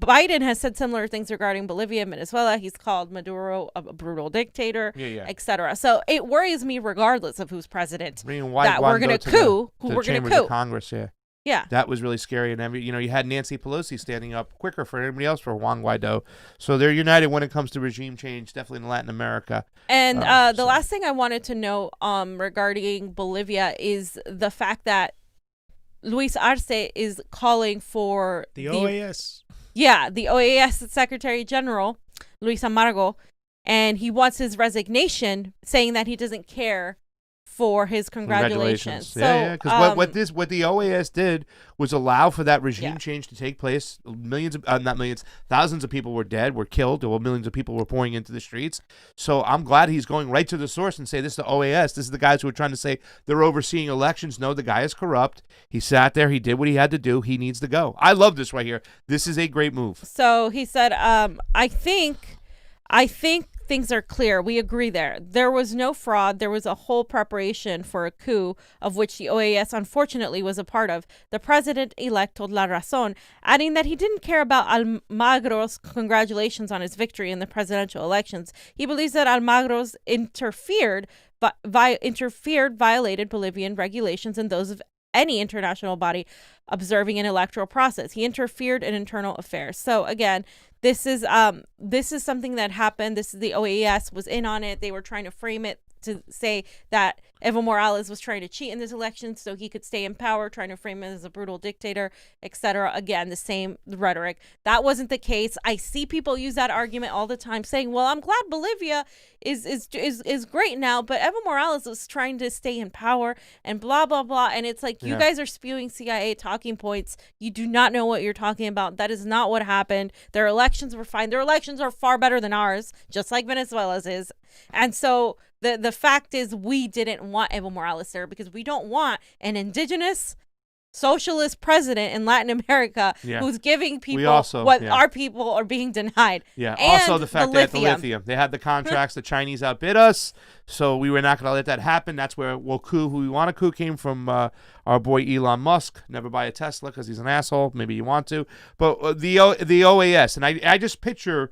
B: Biden has said similar things regarding Bolivia and Venezuela. He's called Maduro a brutal dictator, etc. So it worries me, regardless of who's president, that we're going to coup. We're going to coup
A: Congress. Yeah, that was really scary. And you had Nancy Pelosi standing up quicker for anybody else for Juan Guaido. So they're united when it comes to regime change, definitely in Latin America.
B: And the last thing I wanted to know regarding Bolivia is the fact that Luis Arce is calling for
E: the OAS.
B: Yeah, the OAS Secretary General, Luis Amargo, and he wants his resignation, saying that he doesn't care for his congratulations.
A: So, because what the OAS did was allow for that regime change to take place. Thousands of people were dead, were killed, or millions of people were pouring into the streets. So I'm glad he's going right to the source and say this is the OAS. This is the guys who are trying to say they're overseeing elections. No, the guy is corrupt. He sat there. He did what he had to do. He needs to go. I love this right here. This is a great move.
B: So he said, I think things are clear. We agree there. There was no fraud. There was a whole preparation for a coup, of which the OAS unfortunately was a part of. The president-elect told La Razón, adding that he didn't care about Almagro's congratulations on his victory in the presidential elections. He believes that Almagro's interfered, violated Bolivian regulations and those of any international body observing an electoral process. He interfered in internal affairs. So again, this is something that happened. This is the OAS was in on it. They were trying to frame it to say that Evo Morales was trying to cheat in this election so he could stay in power, trying to frame him as a brutal dictator, etc. Again, the same rhetoric. That wasn't the case. I see people use that argument all the time, saying, "Well, I'm glad Bolivia is great now, but Evo Morales was trying to stay in power and blah blah blah." And it's like you guys are spewing CIA talking points. You do not know what you're talking about. That is not what happened. Their elections were fine. Their elections are far better than ours, just like Venezuela's is. And so the fact is, we didn't want Evo Morales there because we don't want an indigenous socialist president in Latin America who's giving people our people are being denied.
A: Yeah.
B: And
A: also the fact that the lithium, they had the contracts, the Chinese outbid us, so we were not going to let that happen. That's where who we want to coup came from. Our boy Elon Musk. Never buy a Tesla because he's an asshole. Maybe you want to, but the OAS, and I just picture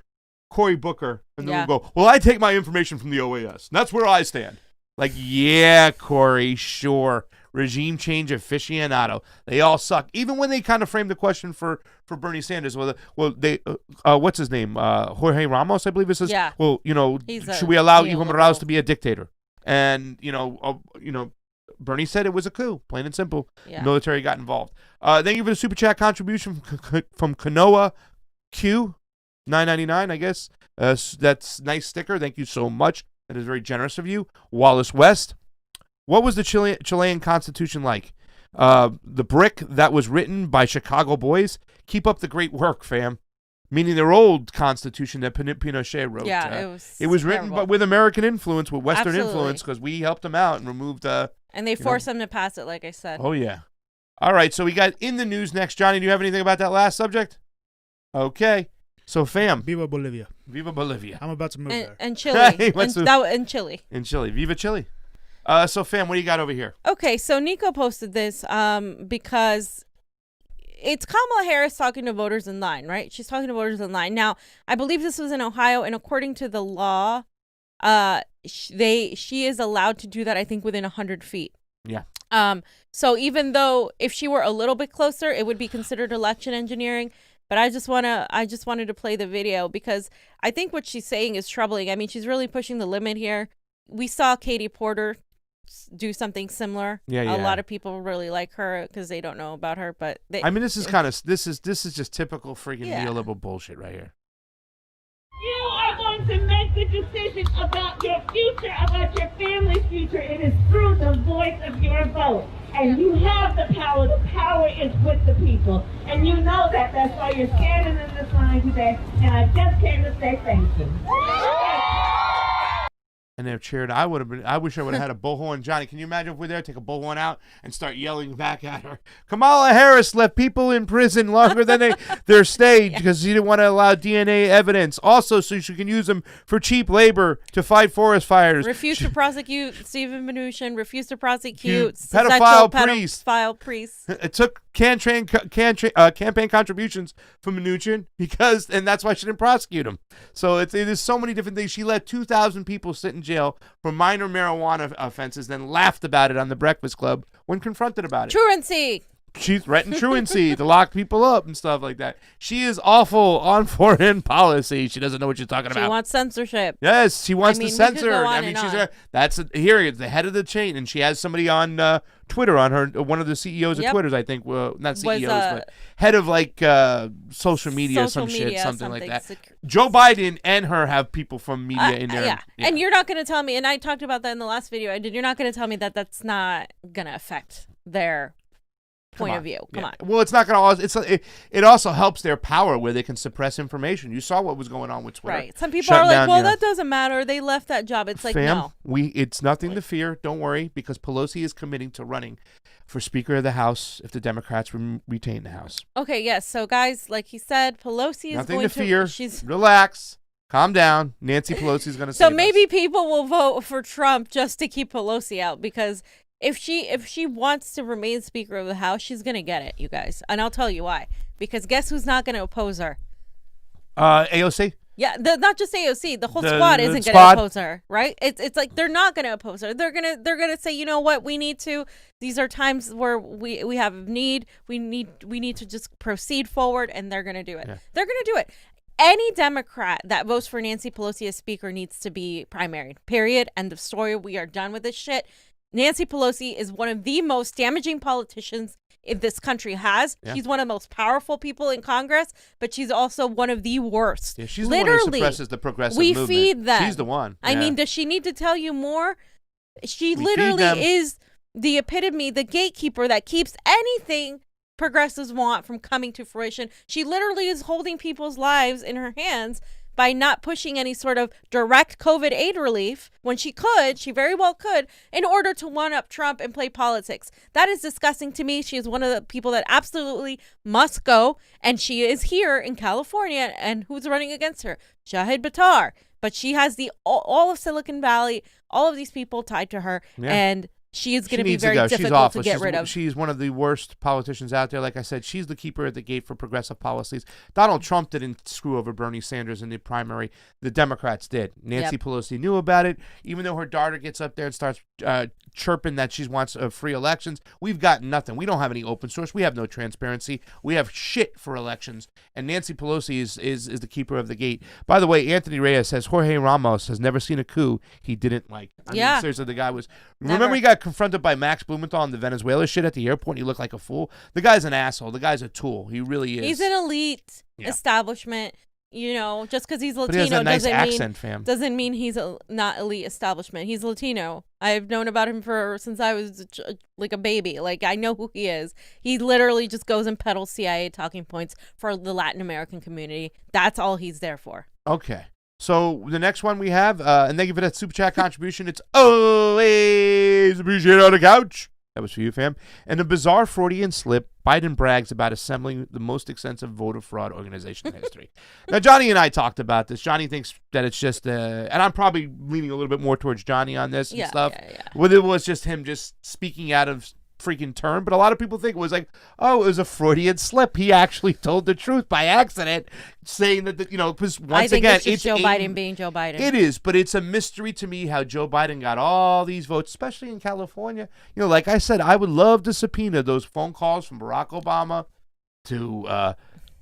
A: Cory Booker, and then we'll go, well, I take my information from the OAS. And that's where I stand. Like, yeah, Cory, sure. Regime change aficionado. They all suck. Even when they kind of framed the question for Bernie Sanders, what's his name? Jorge Ramos, I believe it says.
B: Yeah.
A: Well, should we allow Evo Morales to be a dictator? And, Bernie said it was a coup, plain and simple.
B: Yeah.
A: Military got involved. Thank you for the super chat contribution from Kanoa Q. $9.99, I guess. That's nice sticker. Thank you so much. That is very generous of you. Wallace West. What was the Chilean Constitution like? The brick that was written by Chicago boys. Keep up the great work, fam. Meaning their old Constitution that Pinochet wrote.
B: Yeah,
A: it was written with American influence, with Western influence, because we helped them out and removed.
B: And they forced them to pass it, like I said.
A: Oh yeah. All right, so we got in the news next. Johnny, do you have anything about that last subject? Okay. So, fam.
E: Viva Bolivia.
A: Viva Bolivia.
E: I'm about to move there.
B: And Chile. And Chile.
A: In Chile. Viva Chile. So, fam, what do you got over here?
B: Okay, so Niko posted this because it's Kamala Harris talking to voters in line, right? She's talking to voters in line. Now, I believe this was in Ohio, and according to the law, she is allowed to do that, I think, within 100 feet.
A: Yeah.
B: So even though if she were a little bit closer, it would be considered election engineering. But I just wanted to play the video because I think what she's saying is troubling. I mean, she's really pushing the limit here. We saw Katie Porter do something similar.
A: Yeah.
B: A lot of people really like her because they don't know about her. But
A: I mean, this is just typical freaking neoliberal bullshit right here.
N: You are going to make the decision about your future, about your family's future. It is through the voice of your vote. And you have the power. The power is with the people. And you know that. That's why you're standing in this line today. And I just came to say thank you.
A: And they're cheered. I wish I would have had a bullhorn. Johnny, can you imagine if we're there, take a bullhorn out and start yelling back at her? Kamala Harris left people in prison longer than their stayed because she didn't want to allow DNA evidence. Also, so she can use them for cheap labor to fight forest fires.
B: Refuse to prosecute Stephen Mnuchin. Refuse to prosecute
A: pedophile
B: priests.
A: It took campaign contributions from Mnuchin and that's why she didn't prosecute him. So it is so many different things. She let 2,000 people sit in jail for minor marijuana offenses, then laughed about it on the Breakfast Club when confronted about it.
B: Truancy.
A: She threatened truancy to lock people up and stuff like that. She is awful on foreign policy. She doesn't know what she's talking about.
B: She wants censorship.
A: Yes, she wants to censor.
B: She's
A: here's the head of the chain, and she has somebody on Twitter on her. One of the CEOs of Twitter's, I think. Well, not CEOs, but head of social media, something like that. Joe Biden and her have people from media in there.
B: Yeah, and you're not going to tell me. And I talked about that in the last video I did. You're not going to tell me that that's not going to affect their point of view. Come on.
A: Well, it's not going to. It also helps their power where they can suppress information. You saw what was going on with Twitter.
B: Right. Some people are like, well, that doesn't matter. They left that job. It's like, no.
A: It's nothing to fear. Don't worry, because Pelosi is committing to running for Speaker of the House if the Democrats retain the House.
B: Okay. Yes. So, guys, like he said, Pelosi is
A: nothing
B: going
A: to fear. Relax. Calm down. Nancy Pelosi is going to.
B: So maybe people will vote for Trump just to keep Pelosi out because. If she wants to remain Speaker of the House, she's going to get it, you guys. And I'll tell you why. Because guess who's not going to oppose her?
A: AOC?
B: Yeah, not just AOC. The whole squad isn't going to oppose her, right? It's like they're not going to oppose her. They're gonna say, you know what, we need to. These are times where we have need. We need to just proceed forward, and they're going to do it. Yeah. They're going to do it. Any Democrat that votes for Nancy Pelosi as Speaker needs to be primaried. Period. End of story. We are done with this shit. Nancy Pelosi is one of the most damaging politicians this country has. Yeah. She's one of the most powerful people in Congress, but she's also one of the worst.
A: Yeah, she's literally the one who suppresses the progressive movement.
B: We feed them.
A: She's the one.
B: I mean, does she need to tell you more? She literally is the epitome, the gatekeeper that keeps anything progressives want from coming to fruition. She literally is holding people's lives in her hands by not pushing any sort of direct COVID aid relief when she very well could, in order to one-up Trump and play politics. That is disgusting to me. She is one of the people that absolutely must go, and she is here in California, and who's running against her? Shahid Buttar. But she has all of Silicon Valley, all of these people tied to her, and she is going to be very difficult to get rid of.
A: She's one of the worst politicians out there. Like I said, she's the keeper at the gate for progressive policies. Donald Trump didn't screw over Bernie Sanders in the primary. The Democrats did. Nancy Pelosi knew about it. Even though her daughter gets up there and starts chirping that she wants free elections, we've got nothing. We don't have any open source. We have no transparency. We have shit for elections. And Nancy Pelosi is the keeper of the gate. By the way, Anthony Reyes says Jorge Ramos has never seen a coup he didn't like. I mean, seriously, the guy was... Remember he got confronted by Max Blumenthal on the Venezuela shit at the airport, and he looked like a fool. The guy's an asshole. The guy's a tool. He really is.
B: He's an elite establishment. You know, just because he's Latino
A: but he has a nice accent, fam.
B: Doesn't mean he's not elite establishment. He's Latino. I've known about him since I was like a baby. Like, I know who he is. He literally just goes and peddles CIA talking points for the Latin American community. That's all he's there for.
A: Okay. So the next one we have, and thank you for that super chat contribution. It's always appreciated on the couch. That was for you, fam. And a bizarre Freudian slip, Biden brags about assembling the most extensive voter fraud organization in history. Now, Johnny and I talked about this. Johnny thinks that it's just, and I'm probably leaning a little bit more towards Johnny on this and stuff.
B: Yeah.
A: Whether it was just him just speaking out of freaking term, but a lot of people think it was like, oh, it was a Freudian slip. He actually told the truth by accident, saying that, because once again,
B: it's Joe Biden being Joe Biden.
A: It is, but it's a mystery to me how Joe Biden got all these votes, especially in California. Like I said, I would love to subpoena those phone calls from Barack Obama to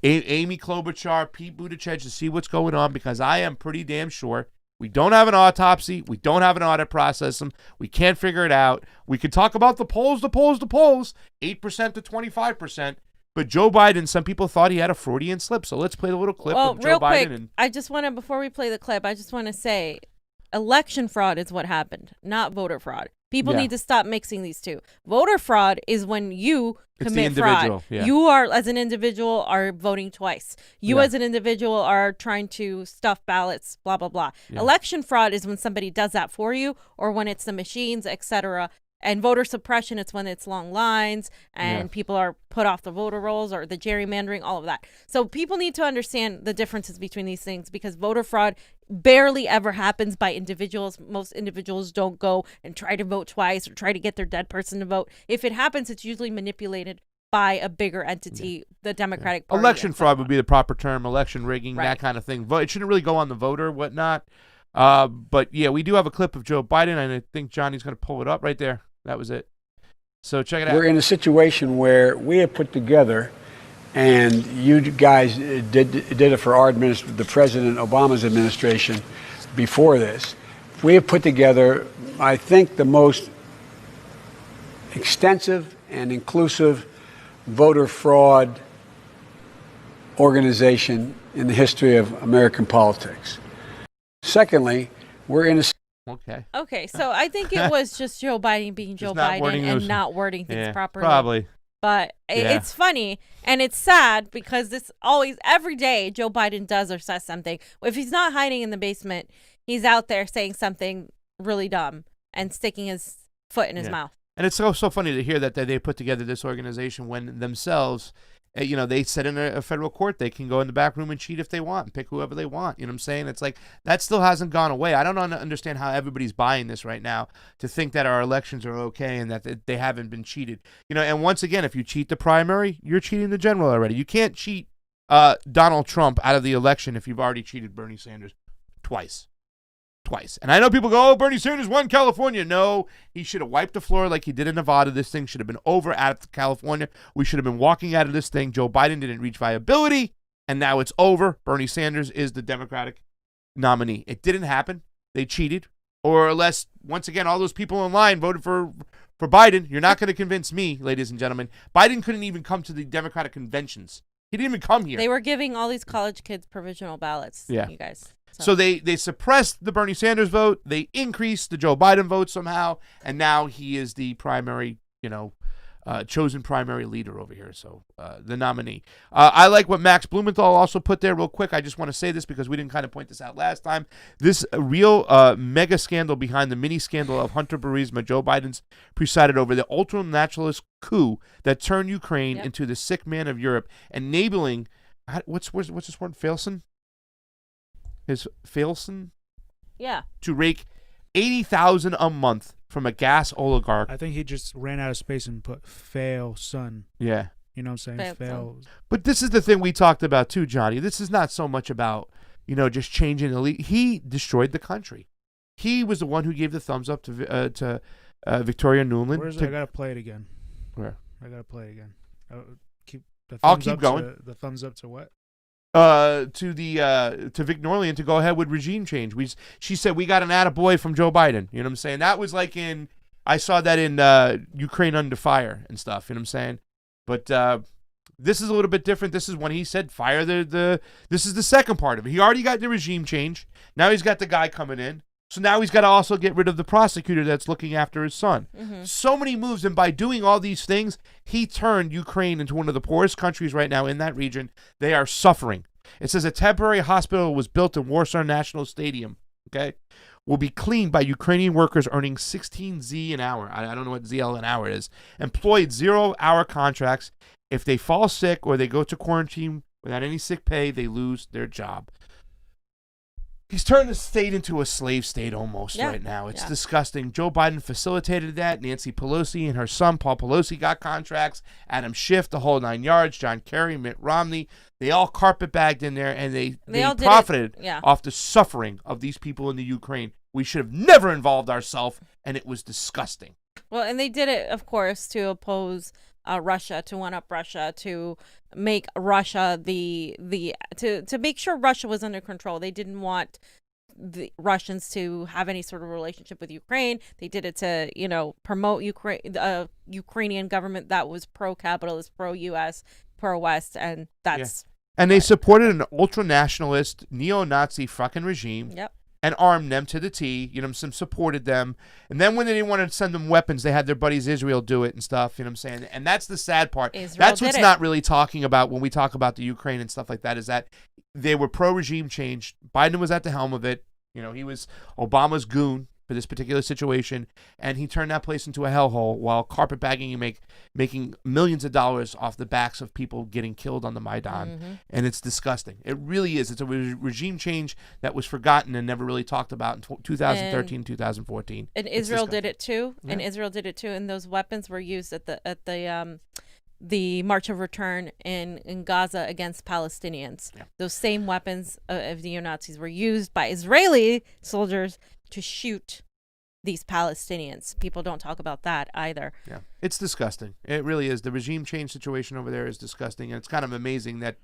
A: Amy Klobuchar, Pete Buttigieg to see what's going on, because I am pretty damn sure we don't have an autopsy. We don't have an audit process. We can't figure it out. We could talk about the polls, 8% to 25%. But Joe Biden, some people thought he had a Freudian slip. So let's play the little clip of Joe
B: real
A: Biden.
B: Quick, I just want to, before we play the clip, I just want to say election fraud is what happened, not voter fraud. People need to stop mixing these two. Voter fraud is when you commit fraud.
A: Yeah.
B: You are, as an individual, are voting twice. You as an individual are trying to stuff ballots, blah, blah, blah.
A: Yeah.
B: Election fraud is when somebody does that for you, or when it's the machines, etc. And voter suppression, it's when it's long lines and people are put off the voter rolls, or the gerrymandering, all of that. So people need to understand the differences between these things, because voter fraud barely ever happens by individuals. Most individuals don't go and try to vote twice or try to get their dead person to vote. If it happens, it's usually manipulated by a bigger entity, the Democratic Party.
A: Election fraud would be the proper term, election rigging, that kind of thing. It shouldn't really go on the voter, whatnot. But yeah, we do have a clip of Joe Biden, and I think Johnny's going to pull it up right there. That was it. So check it out.
O: We're in a situation where we have put together, and you guys did it for our administration, the President Obama's administration before this. We have put together, I think, the most extensive and inclusive voter fraud organization in the history of American politics. Secondly, we're in a
B: Okay, so I think it was just Joe Biden being Joe Biden and not wording things properly.
A: Probably.
B: But it's funny, and it's sad, because every day Joe Biden does or says something. If he's not hiding in the basement, he's out there saying something really dumb and sticking his foot in his mouth.
A: And it's so funny to hear that they put together this organization when themselves, they said in a federal court they can go in the back room and cheat if they want and pick whoever they want. You know what I'm saying? It's like that still hasn't gone away. I don't understand how everybody's buying this right now to think that our elections are okay and that they haven't been cheated. And once again, if you cheat the primary, you're cheating the general already. You can't cheat Donald Trump out of the election if you've already cheated Bernie Sanders twice. And I know people go, oh, Bernie Sanders won California. No, he should have wiped the floor like he did in Nevada. This thing should have been over out of California. We should have been walking out of this thing. Joe Biden didn't reach viability, and now it's over. Bernie Sanders is the Democratic nominee. It didn't happen. They cheated. Or unless, once again, all those people in line voted for Biden. You're not going to convince me, ladies and gentlemen. Biden couldn't even come to the Democratic conventions. He didn't even come here.
B: They were giving all these college kids provisional ballots, you guys.
A: So they suppressed the Bernie Sanders vote. They increased the Joe Biden vote somehow, and now he is the primary, chosen primary leader over here. So the nominee. I like what Max Blumenthal also put there real quick. I just want to say this because we didn't kind of point this out last time. This real mega scandal behind the mini scandal of Hunter Burisma, Joe Biden's presided over the ultra-nationalist coup that turned Ukraine into the sick man of Europe, enabling, what's this word, Failson? To rake $80,000 a month from a gas oligarch.
E: I think he just ran out of space and put fail son.
A: Yeah.
E: You know what I'm saying? Fail.
A: But this is the thing we talked about too, Johnny. This is not so much about, just changing the lead. He destroyed the country. He was the one who gave the thumbs up to Victoria Nuland.
E: I gotta play it again.
A: Where?
E: I gotta play it again.
A: I'll keep going.
E: The thumbs up to what?
A: To Vic Norlian to go ahead with regime change. She said we got an attaboy from Joe Biden. You know what I'm saying? That was like I saw that in Ukraine Under Fire and stuff. You know what I'm saying? But this is a little bit different. This is when he said fire this is the second part of it. He already got the regime change. Now he's got the guy coming in. So now he's got to also get rid of the prosecutor that's looking after his son. Mm-hmm. So many moves, and by doing all these things, he turned Ukraine into one of the poorest countries right now in that region. They are suffering. It says a temporary hospital was built in Warsaw National Stadium, will be cleaned by Ukrainian workers earning 16 Z an hour. I don't know what ZL an hour is. Employed 0-hour contracts. If they fall sick or they go to quarantine without any sick pay, they lose their job. He's turned the state into a slave state almost
B: Yeah.
A: right now. It's
B: Yeah.
A: disgusting. Joe Biden facilitated that. Nancy Pelosi and her son, Paul Pelosi, got contracts. Adam Schiff, the whole 9 yards. John Kerry, Mitt Romney. They all carpetbagged in there, and they
B: all did
A: profited
B: it. Yeah.
A: off the suffering of these people in the Ukraine. We should have never involved ourselves, and it was disgusting.
B: Well, and they did it, of course, to oppose Russia, to one up Russia, to make Russia to make sure Russia was under control. They didn't want the Russians to have any sort of relationship with Ukraine. They did it to, promote Ukrainian government that was pro-capitalist, pro-U.S., pro-West, and that's.
A: Yeah. And they supported an ultra-nationalist, neo-Nazi fucking regime.
B: Yep.
A: And armed them to the T, some supported them. And then when they didn't want to send them weapons, they had their buddies Israel do it and stuff, you know what I'm saying? And that's the sad part. That's what's not really talking about when we talk about the Ukraine and stuff like that, is that they were pro-regime change. Biden was at the helm of it. He was Obama's goon for this particular situation, and he turned that place into a hellhole while carpetbagging and making millions of dollars off the backs of people getting killed on the Maidan. And it's disgusting. It really is. It's a regime change that was forgotten and never really talked about in 2013, 2014.
B: And Israel did it too.
A: Yeah.
B: And Israel did it too. And those weapons were used at the March of Return in Gaza against Palestinians.
A: Yeah.
B: Those same weapons of the neo-Nazis were used by Israeli soldiers to shoot these Palestinians. People don't talk about that either.
A: Yeah, it's disgusting. It really is. The regime change situation over there is disgusting, and it's kind of amazing that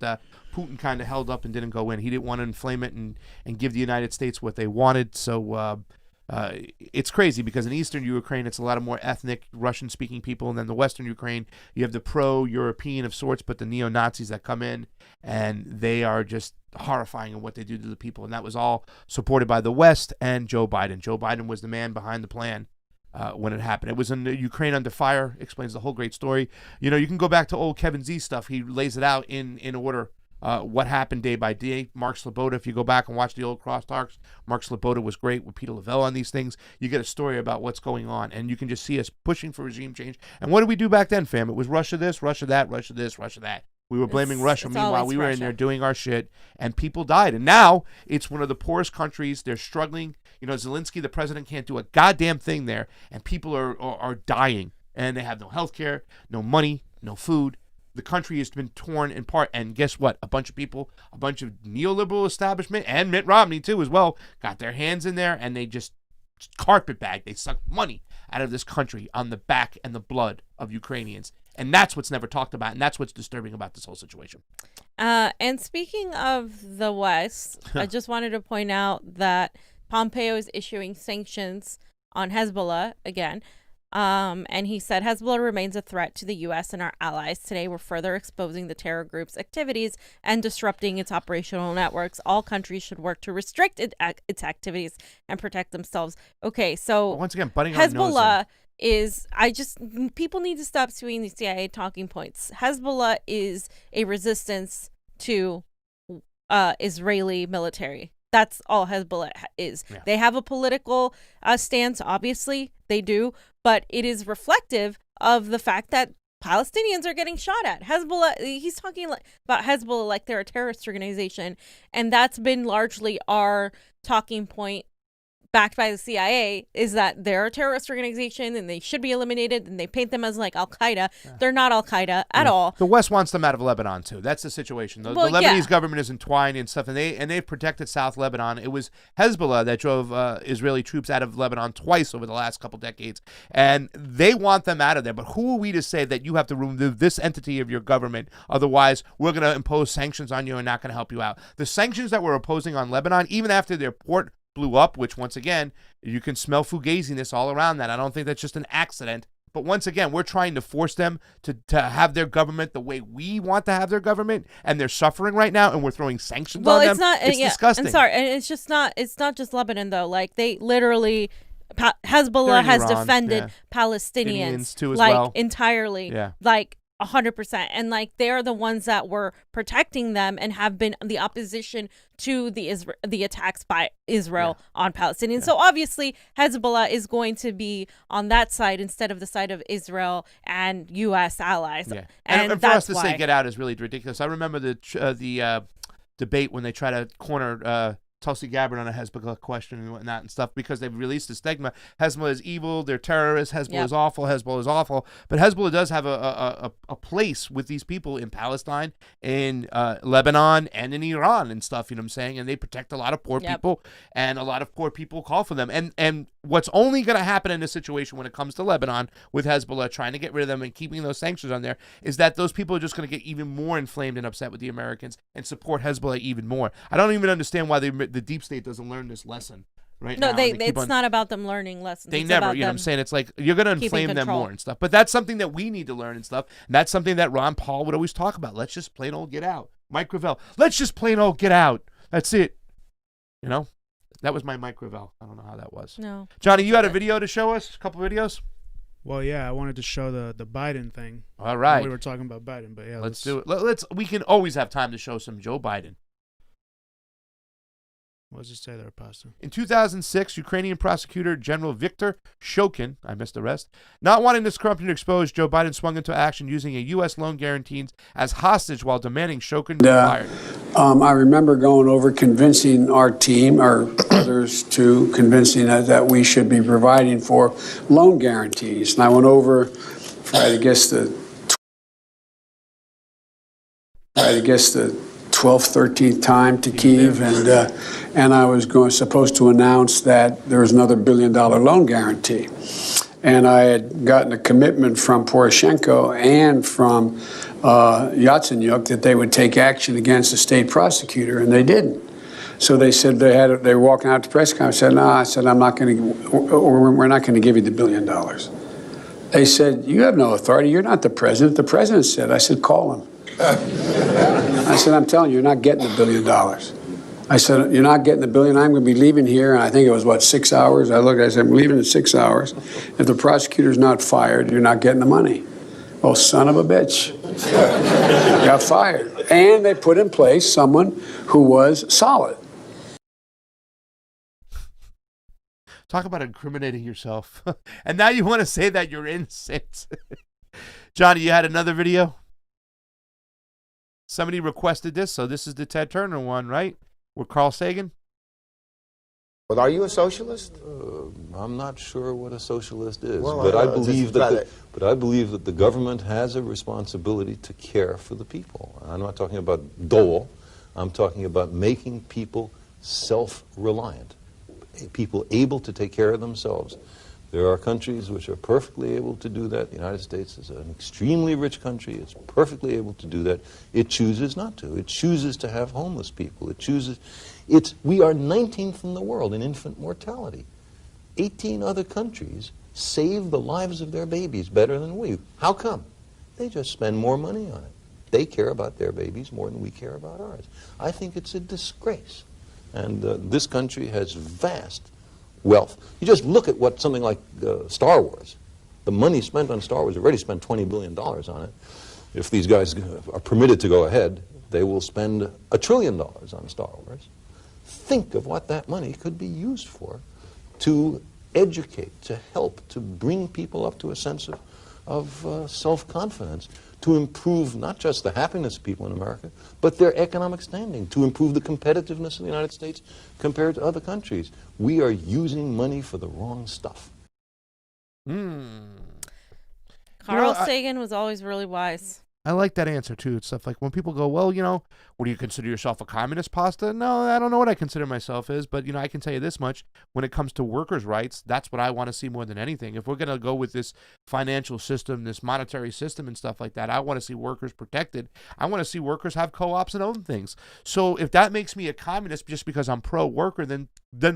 A: Putin kind of held up and didn't go in. He didn't want to inflame it and give the United States what they wanted. So it's crazy because in eastern Ukraine, it's a lot of more ethnic Russian-speaking people, and then the western Ukraine, you have the pro-European of sorts, but the neo-Nazis that come in, and they are just horrifying in what they do to the people. And that was all supported by the West and Joe Biden. Joe Biden was the man behind the plan when it happened. It was in Ukraine Under Fire, explains the whole great story. You can go back to old Kevin Z stuff. He lays it out in order. What happened day by day. Mark Sloboda, if you go back and watch the old crosstalks, Mark Sloboda was great with Peter Lavelle on these things. You get a story about what's going on, and you can just see us pushing for regime change. And what did we do back then, fam? It was Russia this, Russia that, Russia this, Russia that. We were blaming Russia. Meanwhile, we were in there doing our shit, and people died. And now it's one of the poorest countries. They're struggling. Zelensky, the president, can't do a goddamn thing there, and people are dying, and they have no health care, no money, no food. The country has been torn in part, and guess what? A bunch of people, a bunch of neoliberal establishment, and Mitt Romney too as well, got their hands in there, and they just carpetbag. They suck money out of this country on the back and the blood of Ukrainians. And that's what's never talked about, and that's what's disturbing about this whole situation.
B: And speaking of the West, I just wanted to point out that Pompeo is issuing sanctions on Hezbollah again. And he said Hezbollah remains a threat to the U.S. and our allies. Today, we're further exposing the terror group's activities and disrupting its operational networks. All countries should work to restrict its activities and protect themselves. Okay, so
A: once again, butting
B: Hezbollah is, people need to stop suing the CIA talking points. Hezbollah is a resistance to Israeli military. That's all Hezbollah is. Yeah. They have a political stance, obviously, they do, but it is reflective of the fact that Palestinians are getting shot at. Hezbollah, he's talking about Hezbollah like they're a terrorist organization, and that's been largely our talking point, backed by the CIA, is that they're a terrorist organization and they should be eliminated, and they paint them as like Al-Qaeda. Yeah. They're not Al-Qaeda at all.
A: The West wants them out of Lebanon too. That's the situation. The Lebanese government is entwined and stuff, and they've protected South Lebanon. It was Hezbollah that drove Israeli troops out of Lebanon twice over the last couple decades, and they want them out of there. But who are we to say that you have to remove this entity of your government? Otherwise, we're going to impose sanctions on you and not going to help you out. The sanctions that we're imposing on Lebanon, even after their port blew up, which once again, you can smell fugaziness all around that. I don't think that's just an accident. But once again, we're trying to force them to have their government the way we want to have their government, and they're suffering right now, and we're throwing sanctions on them. It's disgusting.
B: I'm sorry, and it's not just Lebanon though. Like they literally, Hezbollah has
A: Iran,
B: defended Palestinians
A: too, as
B: like
A: well.
B: entirely, like 100%, and like they're the ones that were protecting them and have been the opposition to the attacks by Israel on Palestinians. So obviously Hezbollah is going to be on that side instead of the side of Israel and U.S. allies.
A: And for us to say get out is really ridiculous. I remember the debate when they try to corner Tulsi Gabbard on a Hezbollah question and whatnot and stuff, because they've released the stigma. Hezbollah is evil. They're terrorists. Hezbollah is awful. Hezbollah is awful. But Hezbollah does have a place with these people in Palestine, in Lebanon, and in Iran and stuff, you know what I'm saying? And they protect a lot of poor people, and a lot of poor people call for them. And what's only going to happen in this situation when it comes to Lebanon with Hezbollah trying to get rid of them and keeping those sanctions on there is that those people are just going to get even more inflamed and upset with the Americans and support Hezbollah even more. I don't even understand why the deep state doesn't learn this lesson right now.
B: No, it's not about them learning lessons.
A: They
B: it's
A: never,
B: about
A: you know what I'm saying? It's like you're going to inflame them
B: control.
A: more and stuff. But that's something that we need to learn and stuff. And that's something that Ron Paul would always talk about. Let's just plain old get out. Mike Gravel, let's just plain old get out. That's it. You know? That was my Mike Gravel. I don't know how that was.
B: No.
A: Johnny, you had a video to show us? A couple videos?
E: Well, yeah, I wanted to show the Biden thing.
A: All right.
E: We were talking about Biden, but yeah.
A: Let's do it. We can always have time to show some Joe Biden.
E: What does it say there, Pasta?
A: In 2006, Ukrainian prosecutor General Viktor Shokin, I missed the rest, not wanting this corruption exposed, Joe Biden swung into action using a U.S. loan guarantees as hostage while demanding Shokin be fired.
O: I remember going over convincing our team, or others too, convincing us that we should be providing for loan guarantees. And I went over for, I guess, the 12th, 13th time to Kyiv, and I was supposed to announce that there was another $1 billion loan guarantee. And I had gotten a commitment from Poroshenko and from Yatsenyuk that they would take action against the state prosecutor, and they didn't. So they said they were walking out to press conference. I said, no, I said, we're not going to give you the $1 billion. They said, you have no authority. You're not the president. The president said. I said, call him. I said, I'm telling you, you're not getting the $1 billion. I said, you're not getting the $1 billion. I'm going to be leaving here. And I think it was, 6 hours? I said, I'm leaving in 6 hours. If the prosecutor's not fired, you're not getting the money. Oh, son of a bitch. Got fired. And they put in place someone who was solid.
A: Talk about incriminating yourself. And now you want to say that you're innocent. Johnny, you had another video? Somebody requested this, so this is the Ted Turner one, right? With Carl Sagan?
P: But are you a socialist?
Q: I'm not sure what a socialist is,
P: Well,
Q: but
P: I
Q: I believe that the government has a responsibility to care for the people. I'm not talking about dole. I'm talking about making people self-reliant, people able to take care of themselves. There are countries which are perfectly able to do that. The United States is an extremely rich country. It's perfectly able to do that. It chooses not to. It chooses to have homeless people. We are 19th in the world in infant mortality. 18 other countries save the lives of their babies better than we. How come? They just spend more money on it. They care about their babies more than we care about ours. I think it's a disgrace. And this country has vast wealth. You just look at what something like Star Wars, the money spent on Star Wars, already spent $20 billion on it. If these guys are permitted to go ahead, they will spend $1 trillion on Star Wars. Think of what that money could be used for, to educate, to help, to bring people up to a sense of self-confidence, to improve not just the happiness of people in America, but their economic standing, to improve the competitiveness of the United States compared to other countries. We are using money for the wrong stuff.
B: Carl Sagan was always really wise.
A: I like that answer, too. It's stuff like when people go, well, what do you consider yourself, a communist, Pasta? No, I don't know what I consider myself as, but, I can tell you this much. When it comes to workers' rights, that's what I want to see more than anything. If we're going to go with this financial system, this monetary system and stuff like that, I want to see workers protected. I want to see workers have co-ops and own things. So if that makes me a communist just because I'm pro-worker, then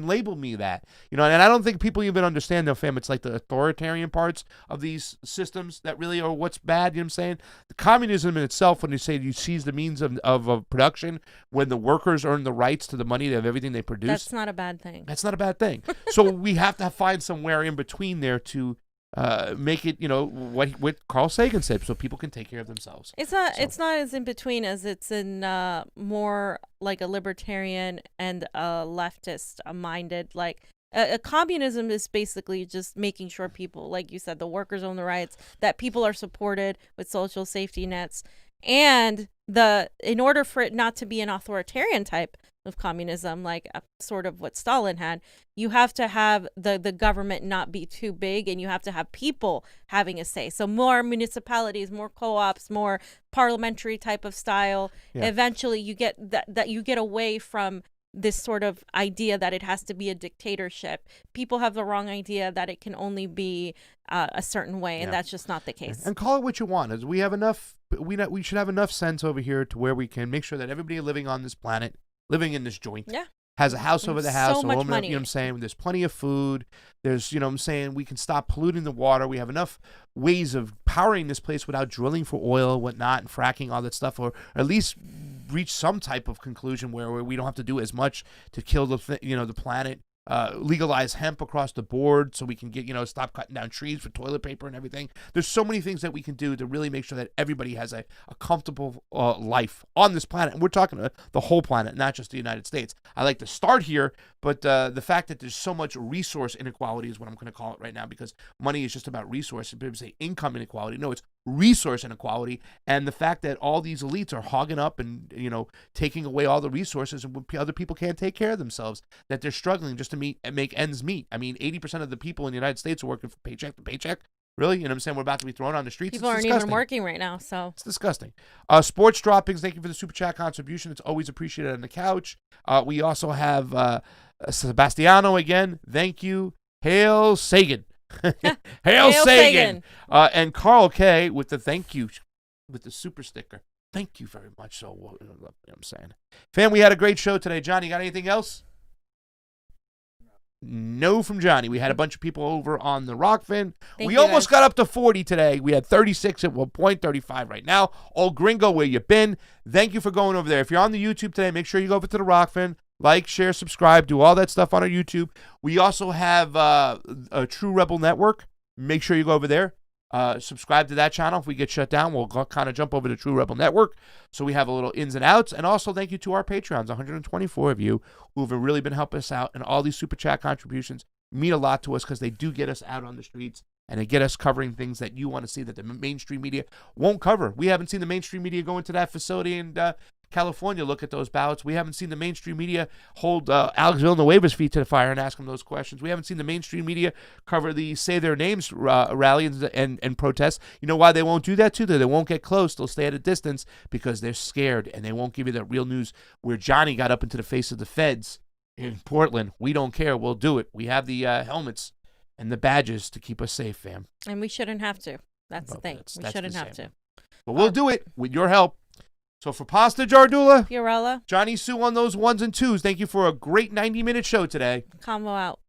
A: label me that. And I don't think people even understand, though, fam, it's like the authoritarian parts of these systems that really are what's bad, you know what I'm saying? The communism in itself, when you say you seize the means of production, when the workers earn the rights to the money of everything they produce.
B: That's not a bad thing.
A: That's not a bad thing. So we have to find somewhere in between there to make it, what Carl Sagan said, so people can take care of themselves.
B: It's not as in between as it's in more like a libertarian and a leftist minded, like a communism is basically just making sure people, like you said, the workers own the rights, that people are supported with social safety nets, and in order for it not to be an authoritarian type of communism, like sort of what Stalin had, you have to have the government not be too big, and you have to have people having a say. So more municipalities, more co-ops, more parliamentary type of style.
A: Yeah.
B: Eventually you get that you get away from this sort of idea that it has to be a dictatorship. People have the wrong idea that it can only be a certain way, and that's just not the case.
A: And call it what you want. As we have enough, we should have enough sense over here to where we can make sure that everybody living on this planet, living in this joint, has a house over the house,
B: so much
A: aluminum,
B: money.
A: you know what I'm saying? There's plenty of food. There's, you know what I'm saying, we can stop polluting the water. We have enough ways of powering this place without drilling for oil and whatnot and fracking, all that stuff, or at least reach some type of conclusion where we don't have to do as much to kill the planet. Legalize hemp across the board so we can get, stop cutting down trees for toilet paper and everything. There's so many things that we can do to really make sure that everybody has a comfortable life on this planet. And we're talking the whole planet, not just the United States. I like to start here, but the fact that there's so much resource inequality is what I'm going to call it right now, because money is just about resource. People say income inequality. No, it's resource inequality. And the fact that all these elites are hogging up and, taking away all the resources, and other people can't take care of themselves, that they're struggling just to make ends meet. I mean, 80% of the people in the United States are working from paycheck to paycheck. Really? You know what I'm saying? We're about to be thrown on the streets.
B: People aren't even working right now, so.
A: It's disgusting. Sports droppings, thank you for the super chat contribution. It's always appreciated on the couch. We also have Sebastiano again. Thank you. Hail Sagan. Hail Sagan. And Carl K with the thank you, with the super sticker. Thank you very much. So, you know what I'm saying. Fam, we had a great show today. Johnny, got anything else? No from Johnny. We had a bunch of people over on the Rokfin. We almost got up to 40 today. We had 36 at one point, 35 right now. Old Gringo, where you been? Thank you for going over there. If you're on the YouTube today, make sure you go over to the Rokfin. Like, share, subscribe, do all that stuff on our YouTube. We also have a True Rebel Network. Make sure you go over there. Subscribe to that channel. If we get shut down, we'll kind of jump over to True Rebel Network. So we have a little ins and outs. And also thank you to our Patreons, 124 of you who have really been helping us out. And all these super chat contributions mean a lot to us, because they do get us out on the streets, and they get us covering things that you want to see that the mainstream media won't cover. We haven't seen the mainstream media go into that facility in California, look at those ballots. We haven't seen the mainstream media hold Alex Villanueva's feet to the fire and ask him those questions. We haven't seen the mainstream media cover the Say Their Names rally and protest. You know why they won't do that too? They won't get close. They'll stay at a distance because they're scared, and they won't give you the real news where Johnny got up into the face of the feds in Portland. We don't care. We'll do it. We have the helmets and the badges to keep us safe, fam.
B: And we shouldn't have to. That's the thing. We shouldn't have to.
A: But we'll do it with your help. So for Pasta Jardula,
B: Fiorella,
A: Johnny Sue on those 1s and 2s, thank you for a great 90-minute show today.
B: Convo out.